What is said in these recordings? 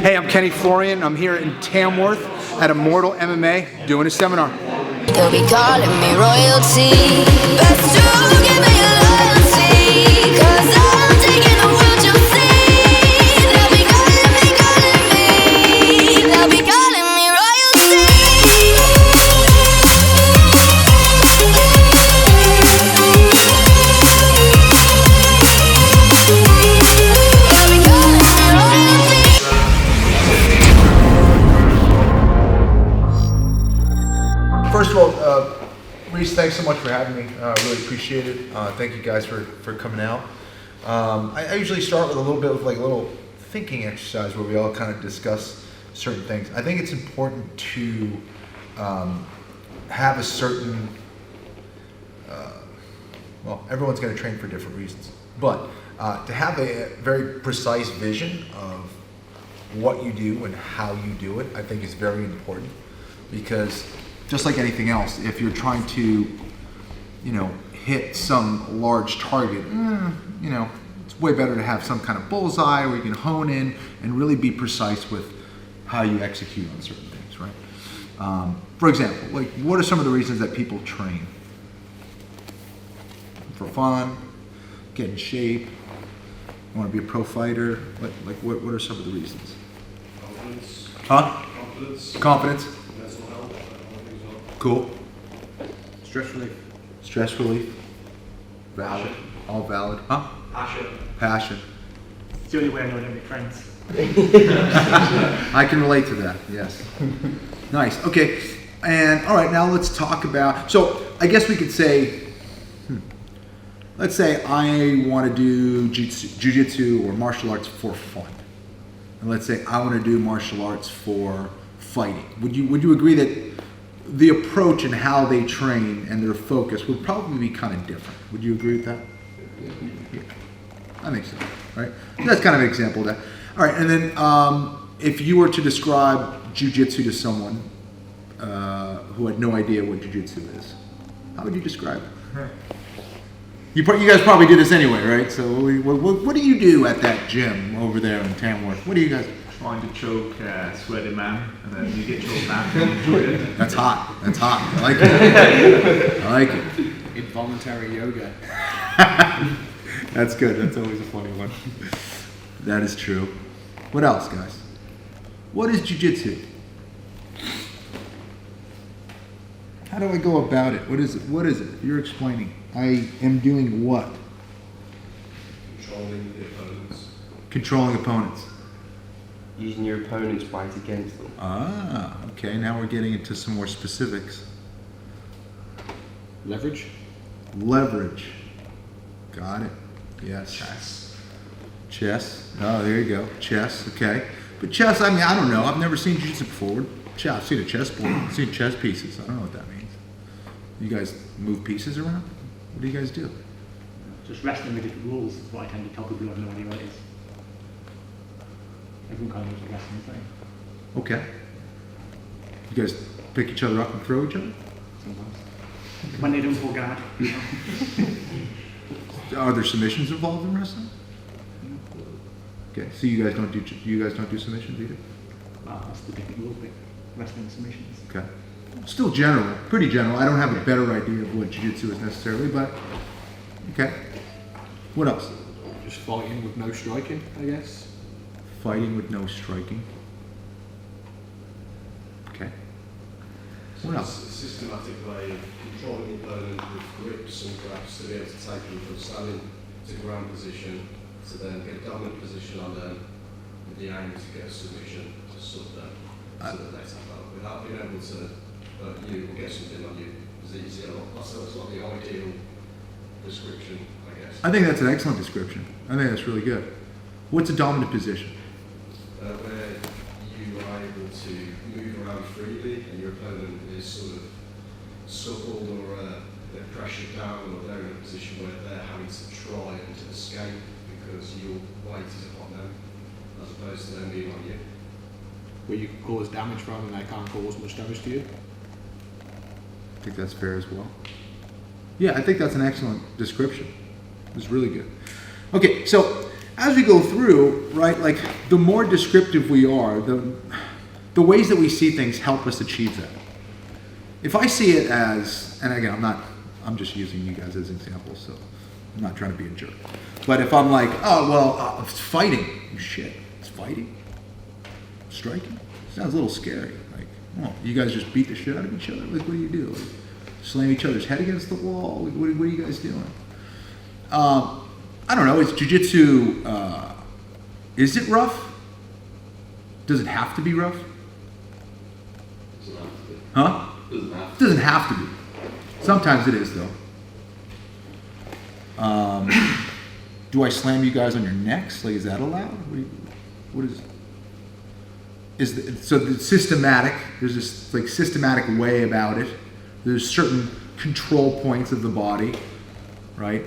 Hey, I'm Kenny Florian. I'm here in Tamworth at Immortal MMA doing a seminar. They'll be calling me royalty. Best to give me your loyalty, 'cause I'm taking the world, you'll see. They'll be calling me. They'll be calling me royalty. They'll be calling me royalty. First of all, Reese, thanks so much for having me. I really appreciate it. Thank you guys for coming out. I usually start with a little bit of like a little thinking exercise where we all kind of discuss certain things. I think it's important to have a certain, well, everyone's going to train for different reasons, but to have a very precise vision of what you do and how you do it, I think is very important, because just like anything else, if you're trying to, hit some large target, it's way better to have some kind of bullseye where you can hone in and really be precise with how you execute on certain things, right? For example, like, what are some of the reasons that people train? For fun, get in shape, want to be a pro fighter? What are some of the reasons? Confidence. Huh? Confidence. Mental health. Cool. Stress relief. Stress relief. Valid. Passion. All valid. Huh? Passion. Passion. It's the only way I know I don't make friends. I can relate to that, yes. Nice, okay. And all right, now let's talk about, so I guess we could say, let's say I want to do jiu-jitsu or martial arts for fun. And let's say I want to do martial arts for fighting. Would you agree that the approach and how they train and their focus would probably be kind of different? Would you agree with that? Yeah. That makes sense, right? So that's kind of an example of that. All right, and then if you were to describe jiu-jitsu to someone who had no idea what jiu-jitsu is, how would you describe it? You guys probably do this anyway, right? So what do you do at that gym over there in Tamworth? What do you guys? Trying to choke a sweaty man, and then you get choked back and you enjoy it. That's hot. That's hot. I like it. I like it. Involuntary yoga. That's good. That's always a funny one. That is true. What else, guys? What is jiu-jitsu? How do I go about it? What is it? What is it? You're explaining. I am doing what? Controlling the opponents. Controlling opponents. Using your opponent's weight against them. Ah, okay. Now we're getting into some more specifics. Leverage. Leverage. Got it. Yes. Chess. Oh, there you go. Chess. Okay. But chess, I mean, I don't know. I've never seen jiu-jitsu before. I've seen a chessboard. I've seen chess pieces. I don't know what that means. You guys move pieces around? What do you guys do? Just wrestling with different rules is what I tend to tell people who have no idea what it is. Everyone kind of knows what wrestling is like. Okay. You guys pick each other up and throw each other? Sometimes. When they don't pull guard. Are there submissions involved in wrestling? Okay, so you guys don't do submissions either? That's the different rules with wrestling submissions. Okay. Still general, pretty general. I don't have a better idea of what jiu-jitsu is necessarily, but okay. What else? Just fighting with no striking, I guess. Fighting with no striking. Okay. What else? It's a systematic way of controlling the opponent with grips and grabs to be able to take them from standing to ground position to then get a dominant position on them with the aim to get a submission to sub them so that they tap out without being able to you will get something on you. It's easier. That's not the ideal description, I guess. I think that's an excellent description. I think that's really good. What's a dominant position? Where you are able to move around freely and your opponent is sort of scuffled or they're pressured down or they're in a position where they're having to try and to escape because your weight is upon them as opposed to them being on you. Where you can cause damage rather than they can't cause much damage to you. I think that's fair as well. Yeah, I think that's an excellent description. It's really good. Okay, so as we go through, right, like the more descriptive we are, the ways that we see things help us achieve that. If I see it as, and again, I'm just using you guys as examples, so I'm not trying to be a jerk. But if I'm like, oh, well, it's fighting. Shit, it's fighting? Striking? Sounds a little scary. Like, oh, you guys just beat the shit out of each other? Like, what do you do? Like, slam each other's head against the wall? Like, what are you guys doing? I don't know. Is jiu-jitsu, is it rough? Does it have to be rough? Doesn't have to be. Huh? Doesn't have It doesn't have to be. Sometimes it is, though. Do I slam you guys on your necks? Like, is that allowed? What is so the systematic? There's this like systematic way about it. There's certain control points of the body, right?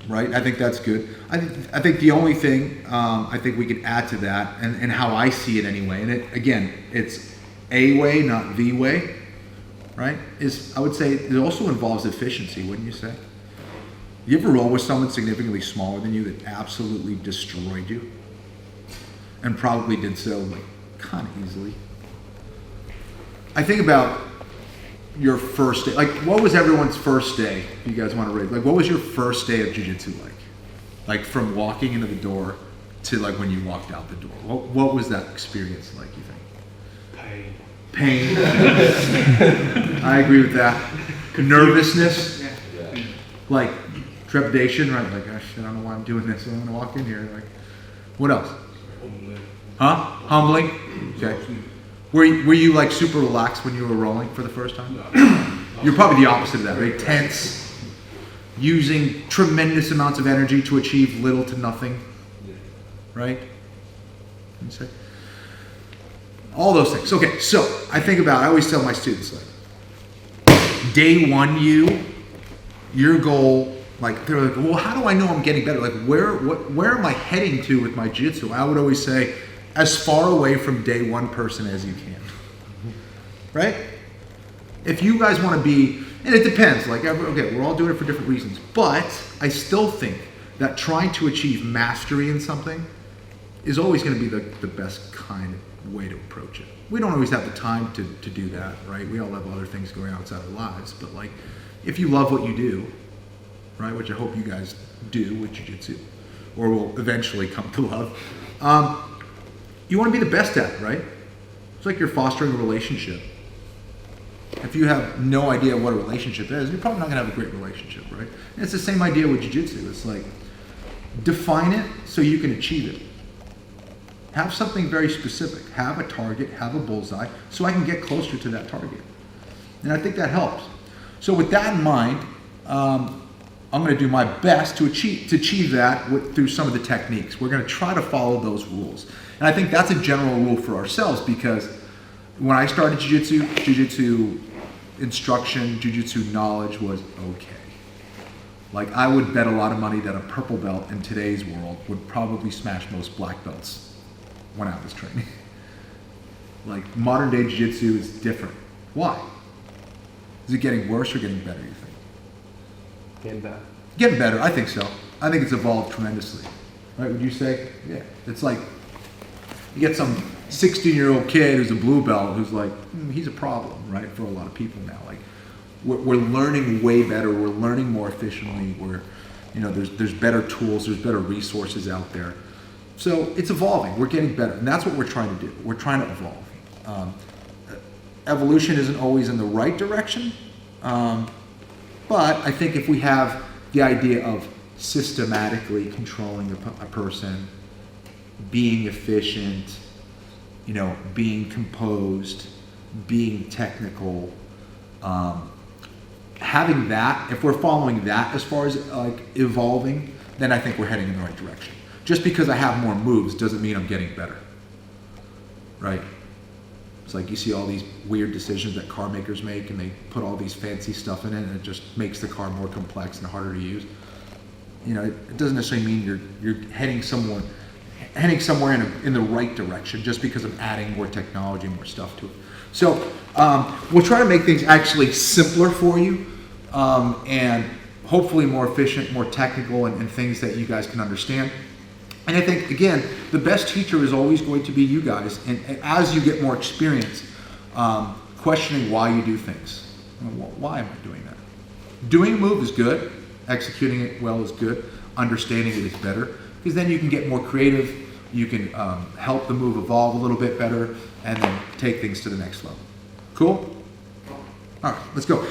Right. I think that's good. I think the only thing I think we could add to that, and how I see it anyway, and it's a way, not the way, right? Is I would say it also involves efficiency, wouldn't you say? You ever roll with someone significantly smaller than you that absolutely destroyed you, and probably did so like kind of easily? I think about your first day. Like, what was everyone's first day? If you guys want to rate, like, what was your first day of jiu-jitsu like? Like from walking into the door to like when you walked out the door. What was that experience like? You think? Pain. I agree with that. Nervousness. Yeah. Like trepidation, right? Like, oh, shit, I don't know why I'm doing this. I'm gonna walk in here. Like, what else? Huh? Humbling. Okay. Were you like super relaxed when you were rolling for the first time? You're probably the opposite of that, right? Tense, using tremendous amounts of energy to achieve little to nothing, right? All those things. Okay, so I always tell my students, like, day one, your goal, like, they're like, well, how do I know I'm getting better? Like, where am I heading to with my jiu-jitsu? I would always say, as far away from day one person as you can, right? If you guys want to be, and it depends, like, okay, we're all doing it for different reasons, but I still think that trying to achieve mastery in something is always going to be the best kind of way to approach it. We don't always have the time to do that, right? We all have other things going on outside our lives, but like, if you love what you do, right, which I hope you guys do with jiu-jitsu, or will eventually come to love, you want to be the best at it, right? It's like you're fostering a relationship. If you have no idea what a relationship is, you're probably not going to have a great relationship, right? And it's the same idea with jiu-jitsu. It's like, define it so you can achieve it. Have something very specific. Have a target, have a bullseye, so I can get closer to that target. And I think that helps. So with that in mind, I'm going to do my best to achieve that through some of the techniques. We're going to try to follow those rules. And I think that's a general rule for ourselves, because when I started jiu-jitsu instruction, jiu-jitsu knowledge was okay. Like, I would bet a lot of money that a purple belt in today's world would probably smash most black belts when I was training. Like, modern day jiu-jitsu is different. Why? Is it getting worse or getting better, you think? Getting better. Getting better, I think so. I think it's evolved tremendously. Right, would you say? Yeah. It's like, you get some 16-year-old kid who's a blue belt who's like, he's a problem, right, for a lot of people now. Like, we're learning way better. We're learning more efficiently. There's better tools. There's better resources out there. So it's evolving. We're getting better. And that's what we're trying to do. We're trying to evolve. Evolution isn't always in the right direction. But I think if we have the idea of systematically controlling a person, being efficient, being composed, being technical, having that, if we're following that as far as like evolving, then I think we're heading in the right direction. Just because I have more moves doesn't mean I'm getting better, right? It's like you see all these weird decisions that car makers make, and they put all these fancy stuff in it, and it just makes the car more complex and harder to use. It doesn't necessarily mean you're heading somewhere in the right direction just because I'm adding more technology, more stuff to it. So we'll try to make things actually simpler for you, and hopefully more efficient, more technical, and things that you guys can understand. And I think, again, the best teacher is always going to be you guys. And as you get more experience, questioning why you do things. Why am I doing that? Doing a move is good. Executing it well is good. Understanding it is better. Because then you can get more creative. You can help the move evolve a little bit better and then take things to the next level. Cool? All right, let's go.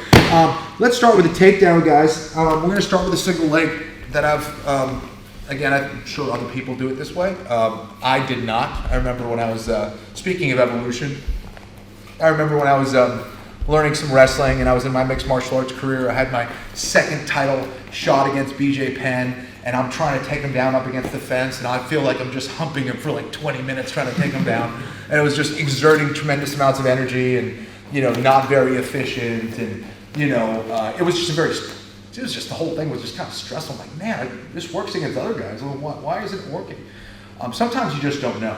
Let's start with the takedown, guys. We're going to start with a single leg that I've, again, I'm sure other people do it this way. I did not. I remember when I was, speaking of evolution, I remember when I was learning some wrestling and I was in my mixed martial arts career. I had my second title shot against BJ Penn, and I'm trying to take him down up against the fence, and I feel like I'm just humping him for like 20 minutes trying to take him down. And it was just exerting tremendous amounts of energy and, you know, not very efficient. And, you know, it was just the whole thing was just kind of stressful. I'm like, man, this works against other guys. Well, why isn't it working? Sometimes you just don't know.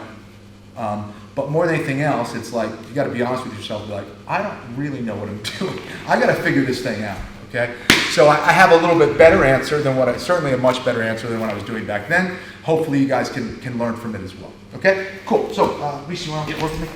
But more than anything else, it's like, you got to be honest with yourself and be like, I don't really know what I'm doing. I got to figure this thing out, okay? So I have a little bit better answer than certainly a much better answer than what I was doing back then. Hopefully you guys can learn from it as well, okay? Cool, so Reese, you want to work with me?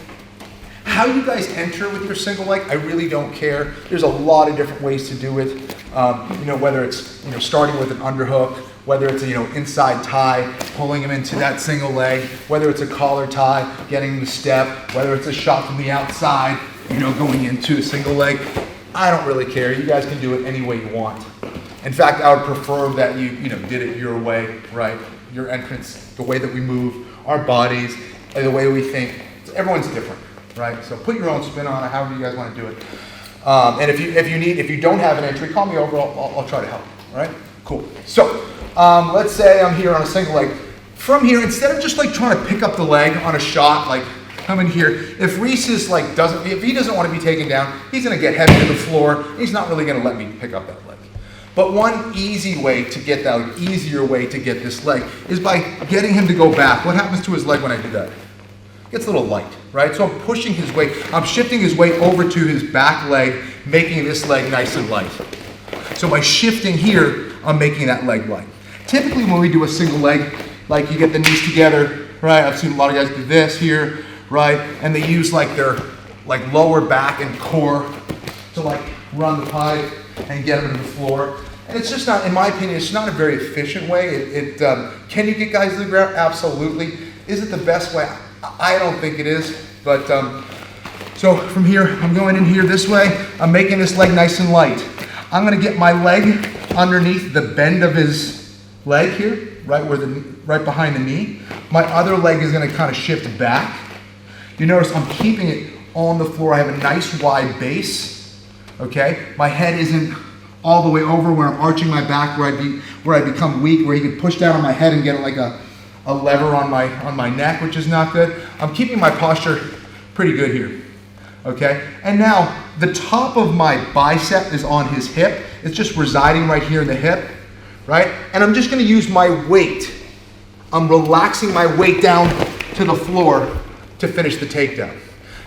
How you guys enter with your single leg, I really don't care. There's a lot of different ways to do it. You know, whether it's, you know, starting with an underhook, whether it's a, you know, inside tie, pulling him into that single leg, whether it's a collar tie, getting him to step, whether it's a shot from the outside, you know, going into a single leg. I don't really care. You guys can do it any way you want. In fact, I would prefer that you did it your way, right? Your entrance, the way that we move, our bodies, the way we think. Everyone's different, right? So put your own spin on it, however you guys want to do it. And if you don't have an entry, call me over. I'll try to help. All right? Cool. So let's say I'm here on a single leg. From here, instead of just like trying to pick up the leg on a shot, like come in here. If Reese is like if he doesn't want to be taken down, he's going to get heavy to the floor. He's not really going to let me pick up that leg. But one easier way to get this leg is by getting him to go back. What happens to his leg when I do that? It gets a little light, right? So I'm pushing his weight. I'm shifting his weight over to his back leg, making this leg nice and light. So by shifting here, I'm making that leg light. Typically when we do a single leg, like you get the knees together, right? I've seen a lot of guys do this here, right? And they use like their like lower back and core to like run the pipe and get them to the floor. And it's just not, in my opinion, it's not a very efficient way. Can you get guys to the ground? Absolutely. Is it the best way? I don't think it is. But so from here, I'm going in here this way. I'm making this leg nice and light. I'm going to get my leg underneath the bend of his leg here, right behind the knee. My other leg is going to kind of shift back. You notice I'm keeping it on the floor. I have a nice wide base. Okay, my head isn't all the way over where I'm arching my back, where I become weak, where he can push down on my head and get like a lever on my neck, which is not good. I'm keeping my posture pretty good here. Okay, and now the top of my bicep is on his hip. It's just residing right here in the hip, right? And I'm just going to use my weight. I'm relaxing my weight down to the floor to finish the takedown.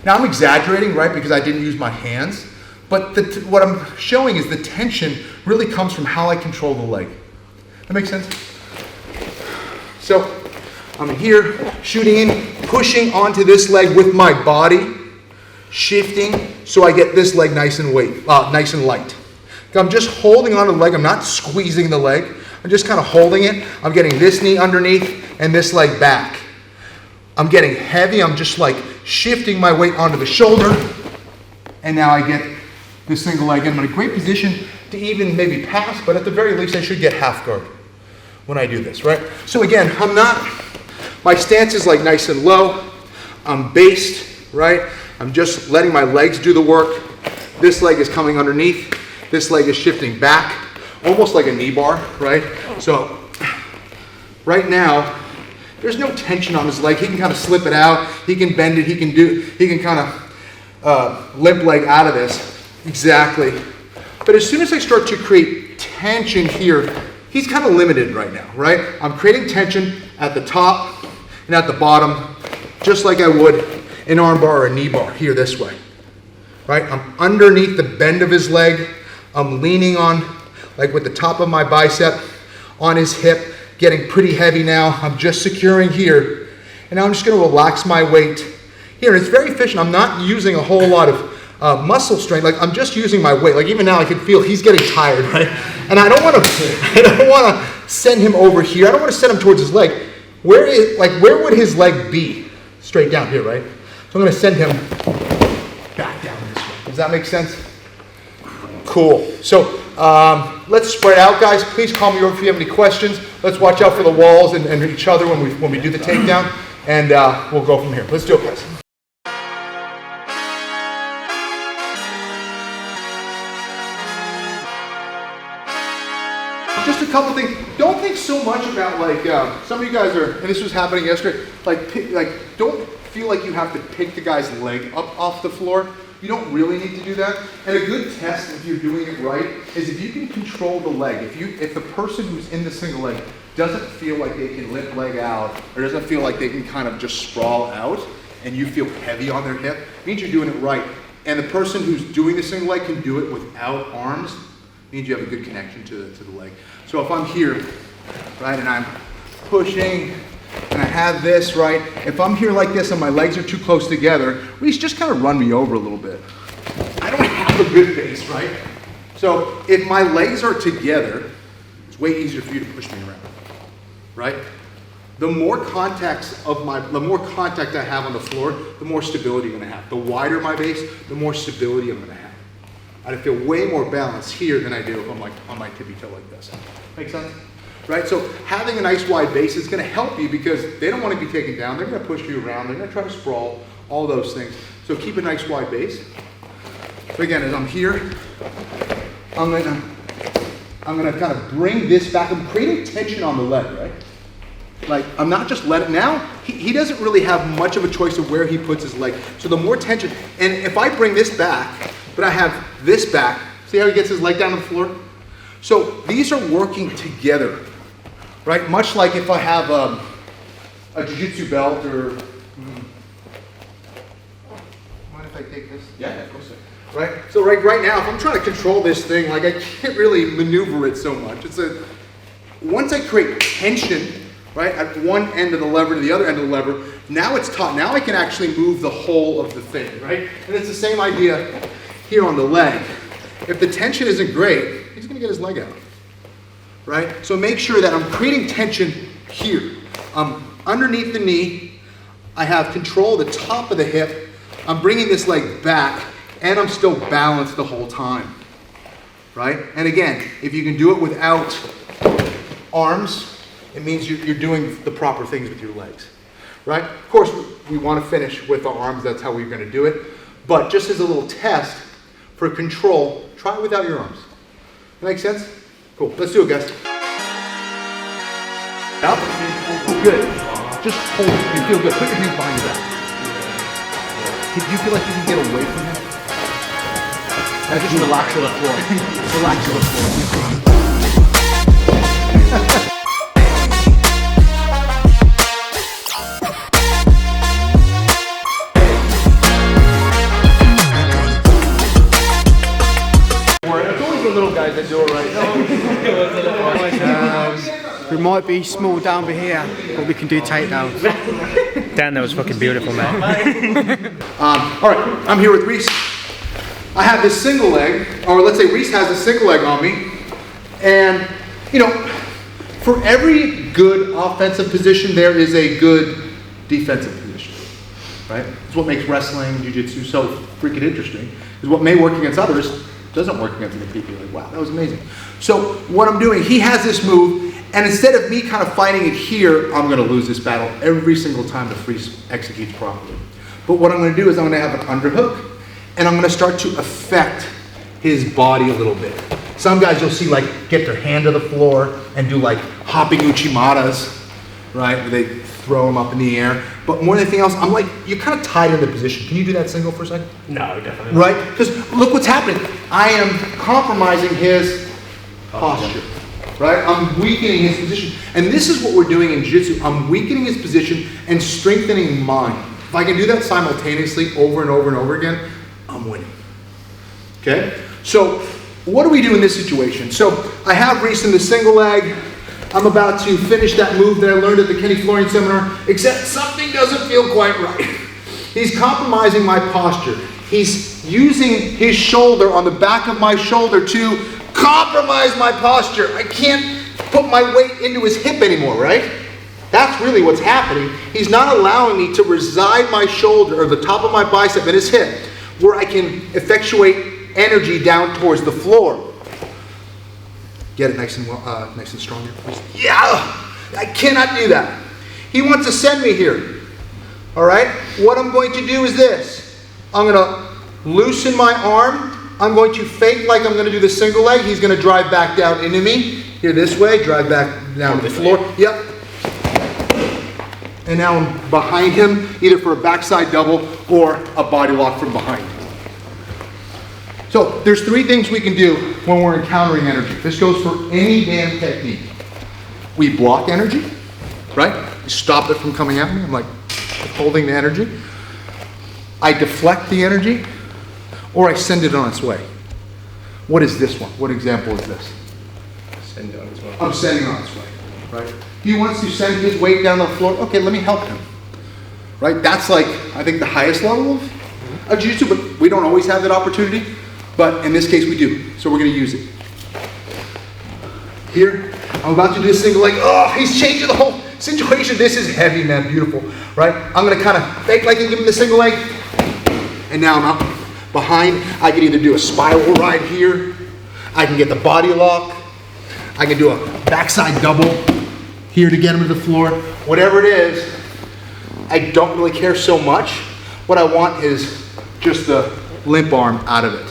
Now I'm exaggerating, right, because I didn't use my hands. But what I'm showing is the tension really comes from how I control the leg. That makes sense? So I'm here, shooting in, pushing onto this leg with my body, shifting so I get this leg nice and light. I'm just holding onto the leg. I'm not squeezing the leg. I'm just kind of holding it. I'm getting this knee underneath and this leg back. I'm getting heavy. I'm just like shifting my weight onto the shoulder. And now I get this single leg. I'm in a great position to even maybe pass, but at the very least I should get half guard when I do this, right? So again, my stance is like nice and low. I'm based, right? I'm just letting my legs do the work. This leg is coming underneath. This leg is shifting back, almost like a knee bar, right? So right now, there's no tension on his leg. He can kind of slip it out. He can bend it. He can kind of limp leg out of this. Exactly. But as soon as I start to create tension here, he's kind of limited right now, right? I'm creating tension at the top and at the bottom, just like I would an arm bar or a knee bar here this way, right? I'm underneath the bend of his leg. I'm leaning on like with the top of my bicep on his hip, getting pretty heavy now. I'm just securing here. And now I'm just gonna relax my weight here. And it's very efficient. I'm not using a whole lot of muscle strength. Like I'm just using my weight. Like even now I can feel he's getting tired, right? And I don't wanna send him over here. I don't wanna send him towards his leg. Where would his leg be? Straight down here, right? So I'm gonna send him back down this way. Does that make sense? Cool. So let's spread out, guys. Please call me over if you have any questions. Let's watch out for the walls and each other when we do the takedown, and we'll go from here. Let's do it, guys. Just a couple things. Don't think so much about like some of you guys are, and this was happening yesterday. Like don't feel like you have to pick the guy's leg up off the floor. You don't really need to do that. And a good test, if you're doing it right, is if you can control the leg. If the person who's in the single leg doesn't feel like they can lift leg out, or doesn't feel like they can kind of just sprawl out, and you feel heavy on their hip, it means you're doing it right. And the person who's doing the single leg can do it without arms, means you have a good connection to the leg. So if I'm here, right, and I'm pushing, and I have this, right, if I'm here like this and my legs are too close together, Reese, just kind of run me over a little bit. I don't have a good base, right? So if my legs are together, it's way easier for you to push me around, right? The more contact I have on the floor, the more stability I'm gonna have. The wider my base, the more stability I'm gonna have. I feel way more balanced here than I do if I'm like on my tippy toe like this. Make sense? Right? So having a nice wide base is going to help you because they don't want to be taken down. They're going to push you around. They're going to try to sprawl, all those things. So keep a nice wide base. So again, as I'm here, I'm going to kind of bring this back. I'm creating tension on the leg, right? Like I'm not just letting, now he doesn't really have much of a choice of where he puts his leg. So the more tension, and if I bring this back, but I have this back, see how he gets his leg down on the floor? So these are working together, right? Much like if I have a jiu-jitsu belt or, mind if I take this? Yeah, of course. Right? So right now, if I'm trying to control this thing, like I can't really maneuver it so much. Once I create tension, right, at one end of the lever to the other end of the lever, now it's taut. Now I can actually move the whole of the thing, right? And it's the same idea here on the leg. If the tension isn't great, he's gonna get his leg out, right? So make sure that I'm creating tension here. Underneath the knee, I have control of the top of the hip. I'm bringing this leg back, and I'm still balanced the whole time, right? And again, if you can do it without arms, it means you're doing the proper things with your legs, right? Of course, we want to finish with the arms. That's how we're going to do it. But just as a little test for control, try it without your arms. That makes sense? Cool. Let's do it, guys. Up. Good. Just hold it. You feel good. Put your hands behind your back. Do you feel like you can get away from him? Now just relax to the floor. Relax to the floor. Little guys that do it right. We might be small down here, but we can do takedowns. Dan, that was fucking beautiful, man. All right, I'm here with Reese. I have this single leg, or let's say Reese has a single leg on me, and you know, for every good offensive position, there is a good defensive position, right? It's what makes wrestling, jiu-jitsu so freaking interesting. Is what may work against others doesn't work against other people. Like, wow, that was amazing. So what I'm doing, he has this move, and instead of me kind of fighting it here, I'm gonna lose this battle every single time the Reese executes properly. But what I'm gonna do is I'm gonna have an underhook, and I'm gonna start to affect his body a little bit. Some guys you'll see like get their hand to the floor and do like hopping uchimatas, right? Where they throw them up in the air. But more than anything else, I'm like, you're kind of tied in the position. Can you do that single for a second? No, definitely not. Right? Because look what's happening. I am compromising his posture, right? I'm weakening his position. And this is what we're doing in jiu-jitsu. I'm weakening his position and strengthening mine. If I can do that simultaneously over and over and over again, I'm winning. Okay? So what do we do in this situation? So I have Reese in the single leg. I'm about to finish that move that I learned at the Kenny Florian seminar, except something doesn't feel quite right. He's compromising my posture. He's using his shoulder on the back of my shoulder to compromise my posture. I can't put my weight into his hip anymore, right? That's really what's happening. He's not allowing me to reside my shoulder or the top of my bicep in his hip where I can effectuate energy down towards the floor. Get it nice and well, nice and strong here, please. Yeah, I cannot do that. He wants to send me here. All right, what I'm going to do is this. I'm going to loosen my arm. I'm going to fake like I'm going to do the single leg. He's going to drive back down into me. Here this way, drive back down to the floor. Yep. And now I'm behind him, either for a backside double or a body lock from behind. So there's three things we can do when we're encountering energy. This goes for any damn technique. We block energy, right? We stop it from coming at me. I'm like holding the energy. I deflect the energy, or I send it on its way. What is this one? What example is this? Send it on its way. I'm sending it on its way, right? He wants to send his weight down the floor. Okay, let me help him, right? That's like, I think, the highest level of jiu-jitsu, but we don't always have that opportunity. But in this case, we do. So we're going to use it. Here, I'm about to do a single leg. Oh, he's changing the whole situation. This is heavy, man. Beautiful, right? I'm going to kind of fake like I give him the single leg. And now I'm out behind. I can either do a spiral ride here. I can get the body lock. I can do a backside double here to get him to the floor. Whatever it is, I don't really care so much. What I want is just the limp arm out of it.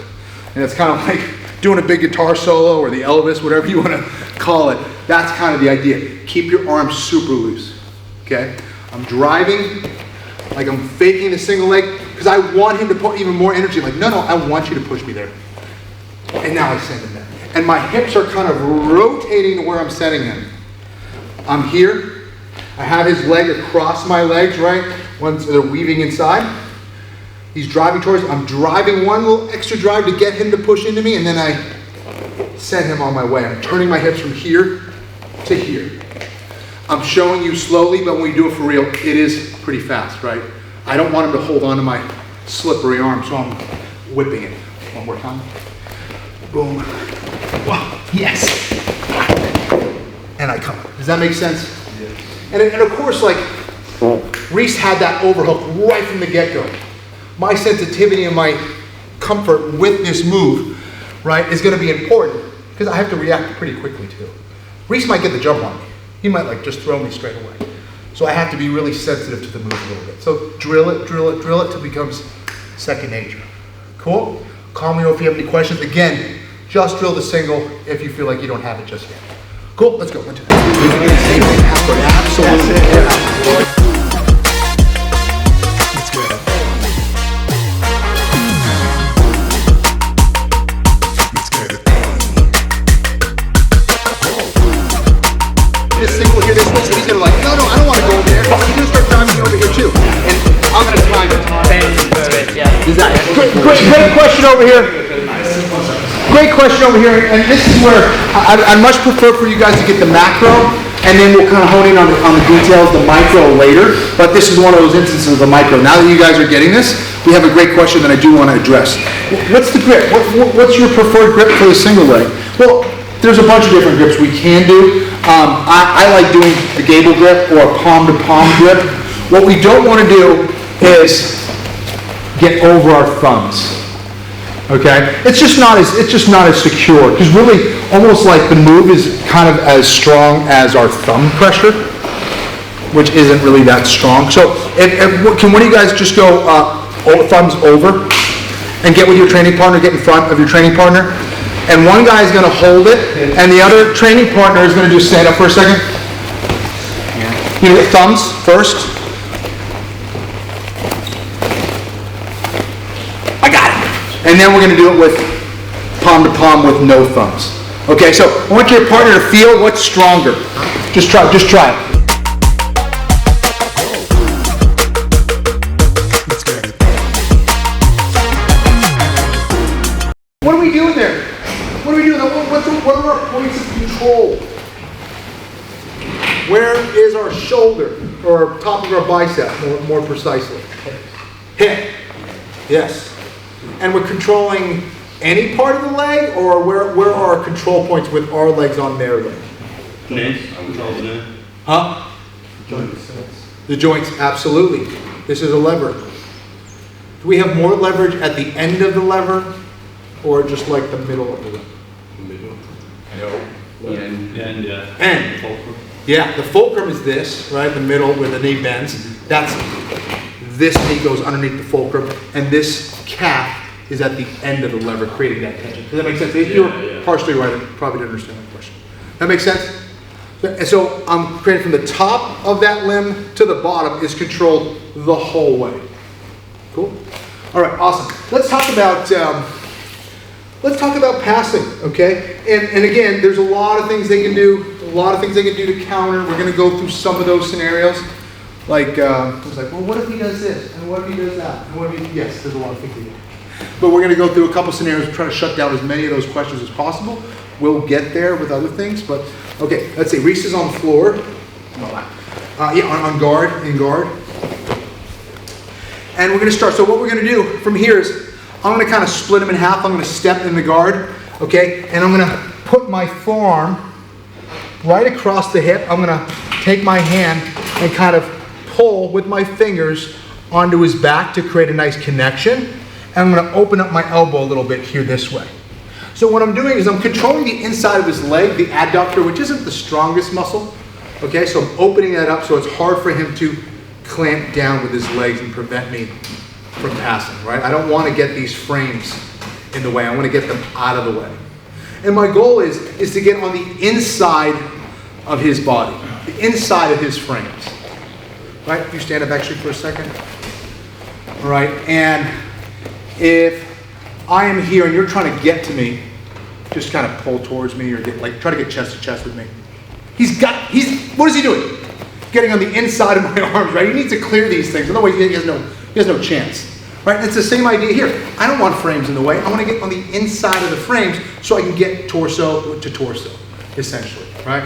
And it's kind of like doing a big guitar solo or the Elvis, whatever you want to call it. That's kind of the idea. Keep your arms super loose, okay? I'm driving like I'm faking the single leg because I want him to put even more energy. Like, no, I want you to push me there. And now I send him there. And my hips are kind of rotating to where I'm sending him. I'm here. I have his leg across my legs, right? Once they're weaving inside. He's driving towards, I'm driving one little extra drive to get him to push into me, and then I send him on my way. I'm turning my hips from here to here. I'm showing you slowly, but when we do it for real, it is pretty fast, right? I don't want him to hold on to my slippery arm, so I'm whipping it. One more time. Boom. Wow. Yes. And I come. Does that make sense? Yeah. And of course, like, Reese had that overhook right from the get-go. My sensitivity and my comfort with this move, right, is going to be important because I have to react pretty quickly too. Reese might get the jump on me. He might like just throw me straight away. So I have to be really sensitive to the move a little bit. So drill it till it becomes second nature. Cool? Call me if you have any questions. Again, just drill the single if you feel like you don't have it just yet. Cool? Let's go. 1, 2, 3. Absolutely. This single here, he's gonna like, no, I don't want to go over there. He's gonna start driving me over here too, and I'm gonna time it. Great question over here. Great question over here, and this is where I'd much prefer for you guys to get the macro, and then we'll kind of hone in on the details, the micro later. But this is one of those instances of the micro. Now that you guys are getting this, we have a great question that I do want to address. What's the grip? What's your preferred grip for the single leg? Well, there's a bunch of different grips we can do. I like doing a gable grip or a palm-to-palm grip. What we don't want to do is get over our thumbs. Okay, it's just not as secure because really, almost like the move is kind of as strong as our thumb pressure, which isn't really that strong. So, can one of you guys just go thumbs over and get with your training partner, get in front of your training partner? And one guy is going to hold it, and the other training partner is going to just stand up for a second. You know, thumbs first. I got it. And then we're going to do it with palm to palm with no thumbs. Okay, so I want your partner to feel what's stronger. Just try it. What are we doing there? control. Where is our shoulder, or top of our bicep, more precisely? Hip. Yes. And we're controlling any part of the leg, or where are our control points with our legs on their leg? Huh? The joints, absolutely. This is a lever. Do we have more leverage at the end of the lever, or just like the middle of the lever? Middle. No. End. Yeah, the fulcrum is this, right? The middle where the knee bends. That's, this knee goes underneath the fulcrum, and this calf is at the end of the lever, creating that tension. Does that make sense? If you're partially right, I probably didn't understand that question. That makes sense? And so I'm creating from the top of that limb to the bottom is controlled the whole way. Cool? All right, awesome. Let's talk about passing, okay? And again, there's a lot of things they can do, to counter. We're going to go through some of those scenarios. Like, it's like, well, what if he does this? And what if he does that? And what if he, yes, there's a lot of things to do. But we're going to go through a couple scenarios and try to shut down as many of those questions as possible. We'll get there with other things, but okay, let's see. Reese is on the floor. On guard, in guard. And we're going to start. So what we're going to do from here is I'm going to kind of split him in half. I'm going to step in the guard, okay? And I'm going to put my forearm right across the hip. I'm going to take my hand and kind of pull with my fingers onto his back to create a nice connection. And I'm going to open up my elbow a little bit here this way. So what I'm doing is I'm controlling the inside of his leg, the adductor, which isn't the strongest muscle. Okay, so I'm opening that up so it's hard for him to clamp down with his legs and prevent me from passing, right? I don't want to get these frames in the way. I want to get them out of the way. And my goal is to get on the inside of his body, the inside of his frames. Right? You stand up actually for a second. All right, and if I am here and you're trying to get to me, just kind of pull towards me or try to get chest to chest with me. What is he doing? Getting on the inside of my arms, right? He needs to clear these things, otherwise he has no chance. Right? And it's the same idea here. I don't want frames in the way. I want to get on the inside of the frames so I can get torso to torso, essentially, right?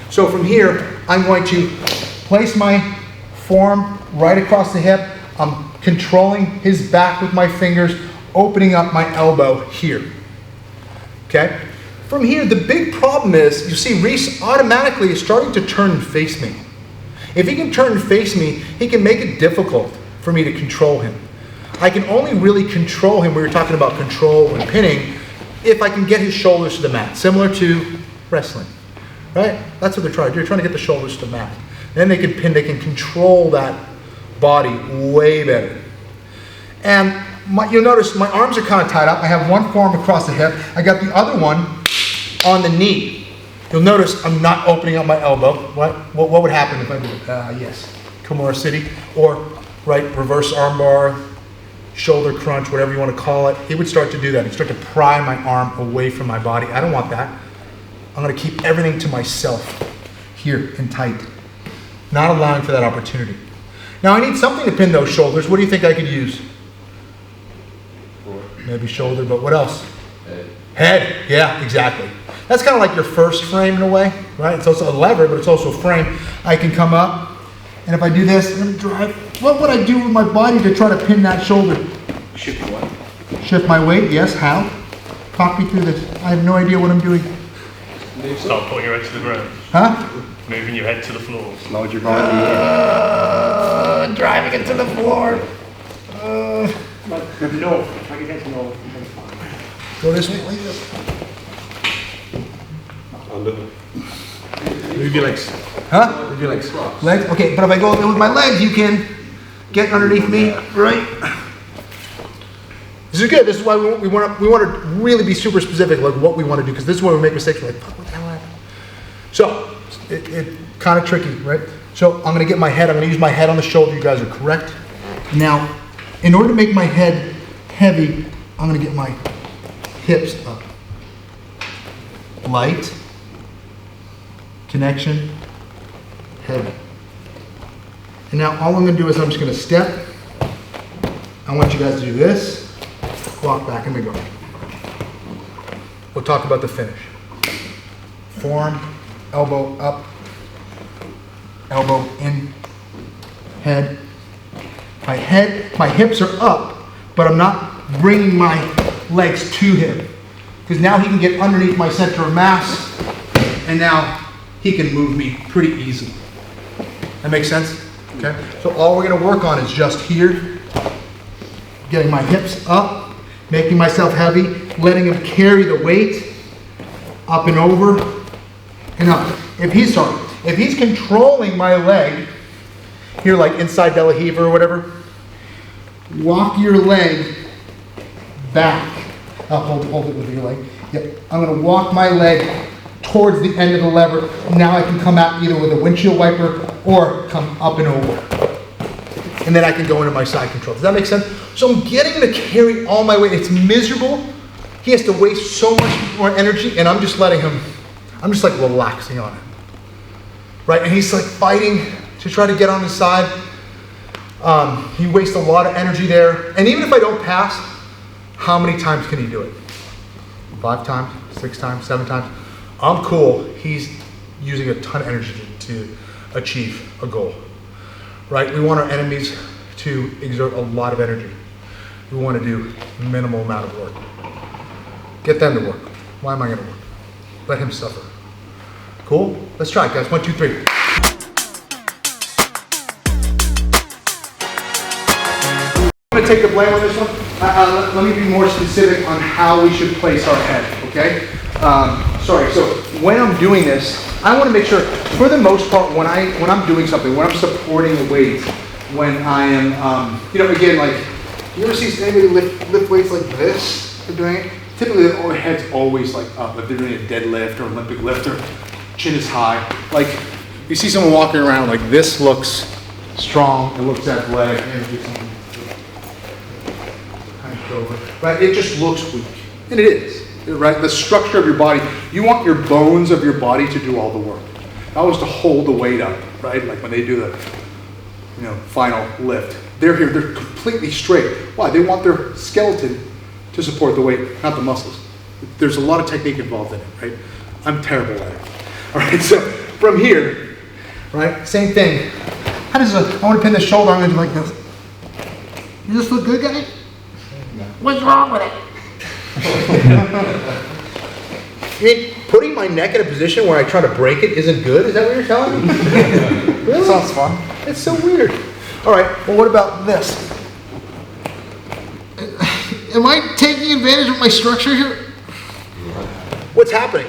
So from here, I'm going to place my forearm right across the hip. I'm controlling his back with my fingers, opening up my elbow here. Okay? From here, the big problem is, you see Reese automatically is starting to turn and face me. If he can turn and face me, he can make it difficult for me to control him. I can only really control him, we were talking about control and pinning, if I can get his shoulders to the mat, similar to wrestling. Right? That's what they're trying to do. They're trying to get the shoulders to the mat. Then they can pin, they can control that body way better. And you'll notice my arms are kind of tied up. I have one forearm across the hip. I got the other one on the knee. You'll notice I'm not opening up my elbow. What would happen if I did it? Yes, Kimura City, or right, reverse armbar, shoulder crunch, whatever you want to call it. He would start to do that. He'd start to pry my arm away from my body. I don't want that. I'm going to keep everything to myself here and tight, not allowing for that opportunity. Now I need something to pin those shoulders. What do you think I could use? Maybe shoulder, but what else? Head, yeah, exactly. That's kind of like your first frame in a way, right? It's also a lever, but it's also a frame. I can come up, and if I do this, I'm gonna drive. What would I do with my body to try to pin that shoulder? Shift your weight. Shift my weight, yes, how? Talk me through this. I have no idea what I'm doing. Start putting your head to the ground. Huh? Moving your head to the floor. Load your body Driving it to the floor. No, try to get to no. Go this way, like this. Move your legs. Huh? Move your legs. Legs? Okay, but if I go with my legs, you can get underneath me, right? This is good. This is why we want to really be super specific, like what we want to do, because this is where we make mistakes. We're like, fuck, what the hell happened? So, it's kind of tricky, right? So, I'm going to get my head. I'm going to use my head on the shoulder. You guys are correct. Now, in order to make my head heavy, I'm going to get my hips up. Light, connection, heavy. And now all I'm going to do is I'm just going to step. I want you guys to do this, walk back in the guard. We'll talk about the finish. forearm, elbow up, elbow in, head. My hips are up, but I'm not bringing my legs to him. Because now he can get underneath my center of mass, and now he can move me pretty easily. That makes sense? Okay? So all we're gonna work on is just here, getting my hips up, making myself heavy, letting him carry the weight, up and over, and up. If he's controlling my leg, here like inside De La Riva or whatever, walk your leg back. I'll hold it with your leg. Yep. I'm gonna walk my leg towards the end of the lever. Now I can come out either with a windshield wiper or come up and over. And then I can go into my side control. Does that make sense? So I'm getting to carry all my weight. It's miserable. He has to waste so much more energy, and I'm just letting him, I'm just like relaxing on him. Right, and he's like fighting to try to get on his side. He wastes a lot of energy there. And even if I don't pass, how many times can he do it? 5 times, 6 times, 7 times? I'm cool. He's using a ton of energy to achieve a goal. Right? We want our enemies to exert a lot of energy. We want to do minimal amount of work. Get them to work. Why am I going to work? Let him suffer. Cool? Let's try it, guys. 1, 2, 3. I'm going to take the blame on this one. Let me be more specific on how we should place our head, okay? Sorry, so when I'm doing this, I want to make sure, for the most part, when I'm doing something, when I'm supporting a weight, when I am, again, like, you ever see anybody lift weights like this? They're doing it. Typically, their head's always like up. If they're doing a deadlift or Olympic lift, their chin is high. Like, you see someone walking around like this looks strong, it looks athletic, right? It just looks weak, and it is, right? The structure of your body, you want your bones of your body to do all the work. That was to hold the weight up, right? Like when they do the, final lift. They're here, they're completely straight. Why? They want their skeleton to support the weight, not the muscles. There's a lot of technique involved in it, right? I'm terrible at it. All right, so from here, right, same thing. I want to pin the shoulder, I'm going to do like this. Does this look good, guy? What's wrong with it? Putting my neck in a position where I try to break it isn't good? Is that what you're telling me? Really? Sounds fun. It's so weird. All right, well, what about this? Am I taking advantage of my structure here? What's happening?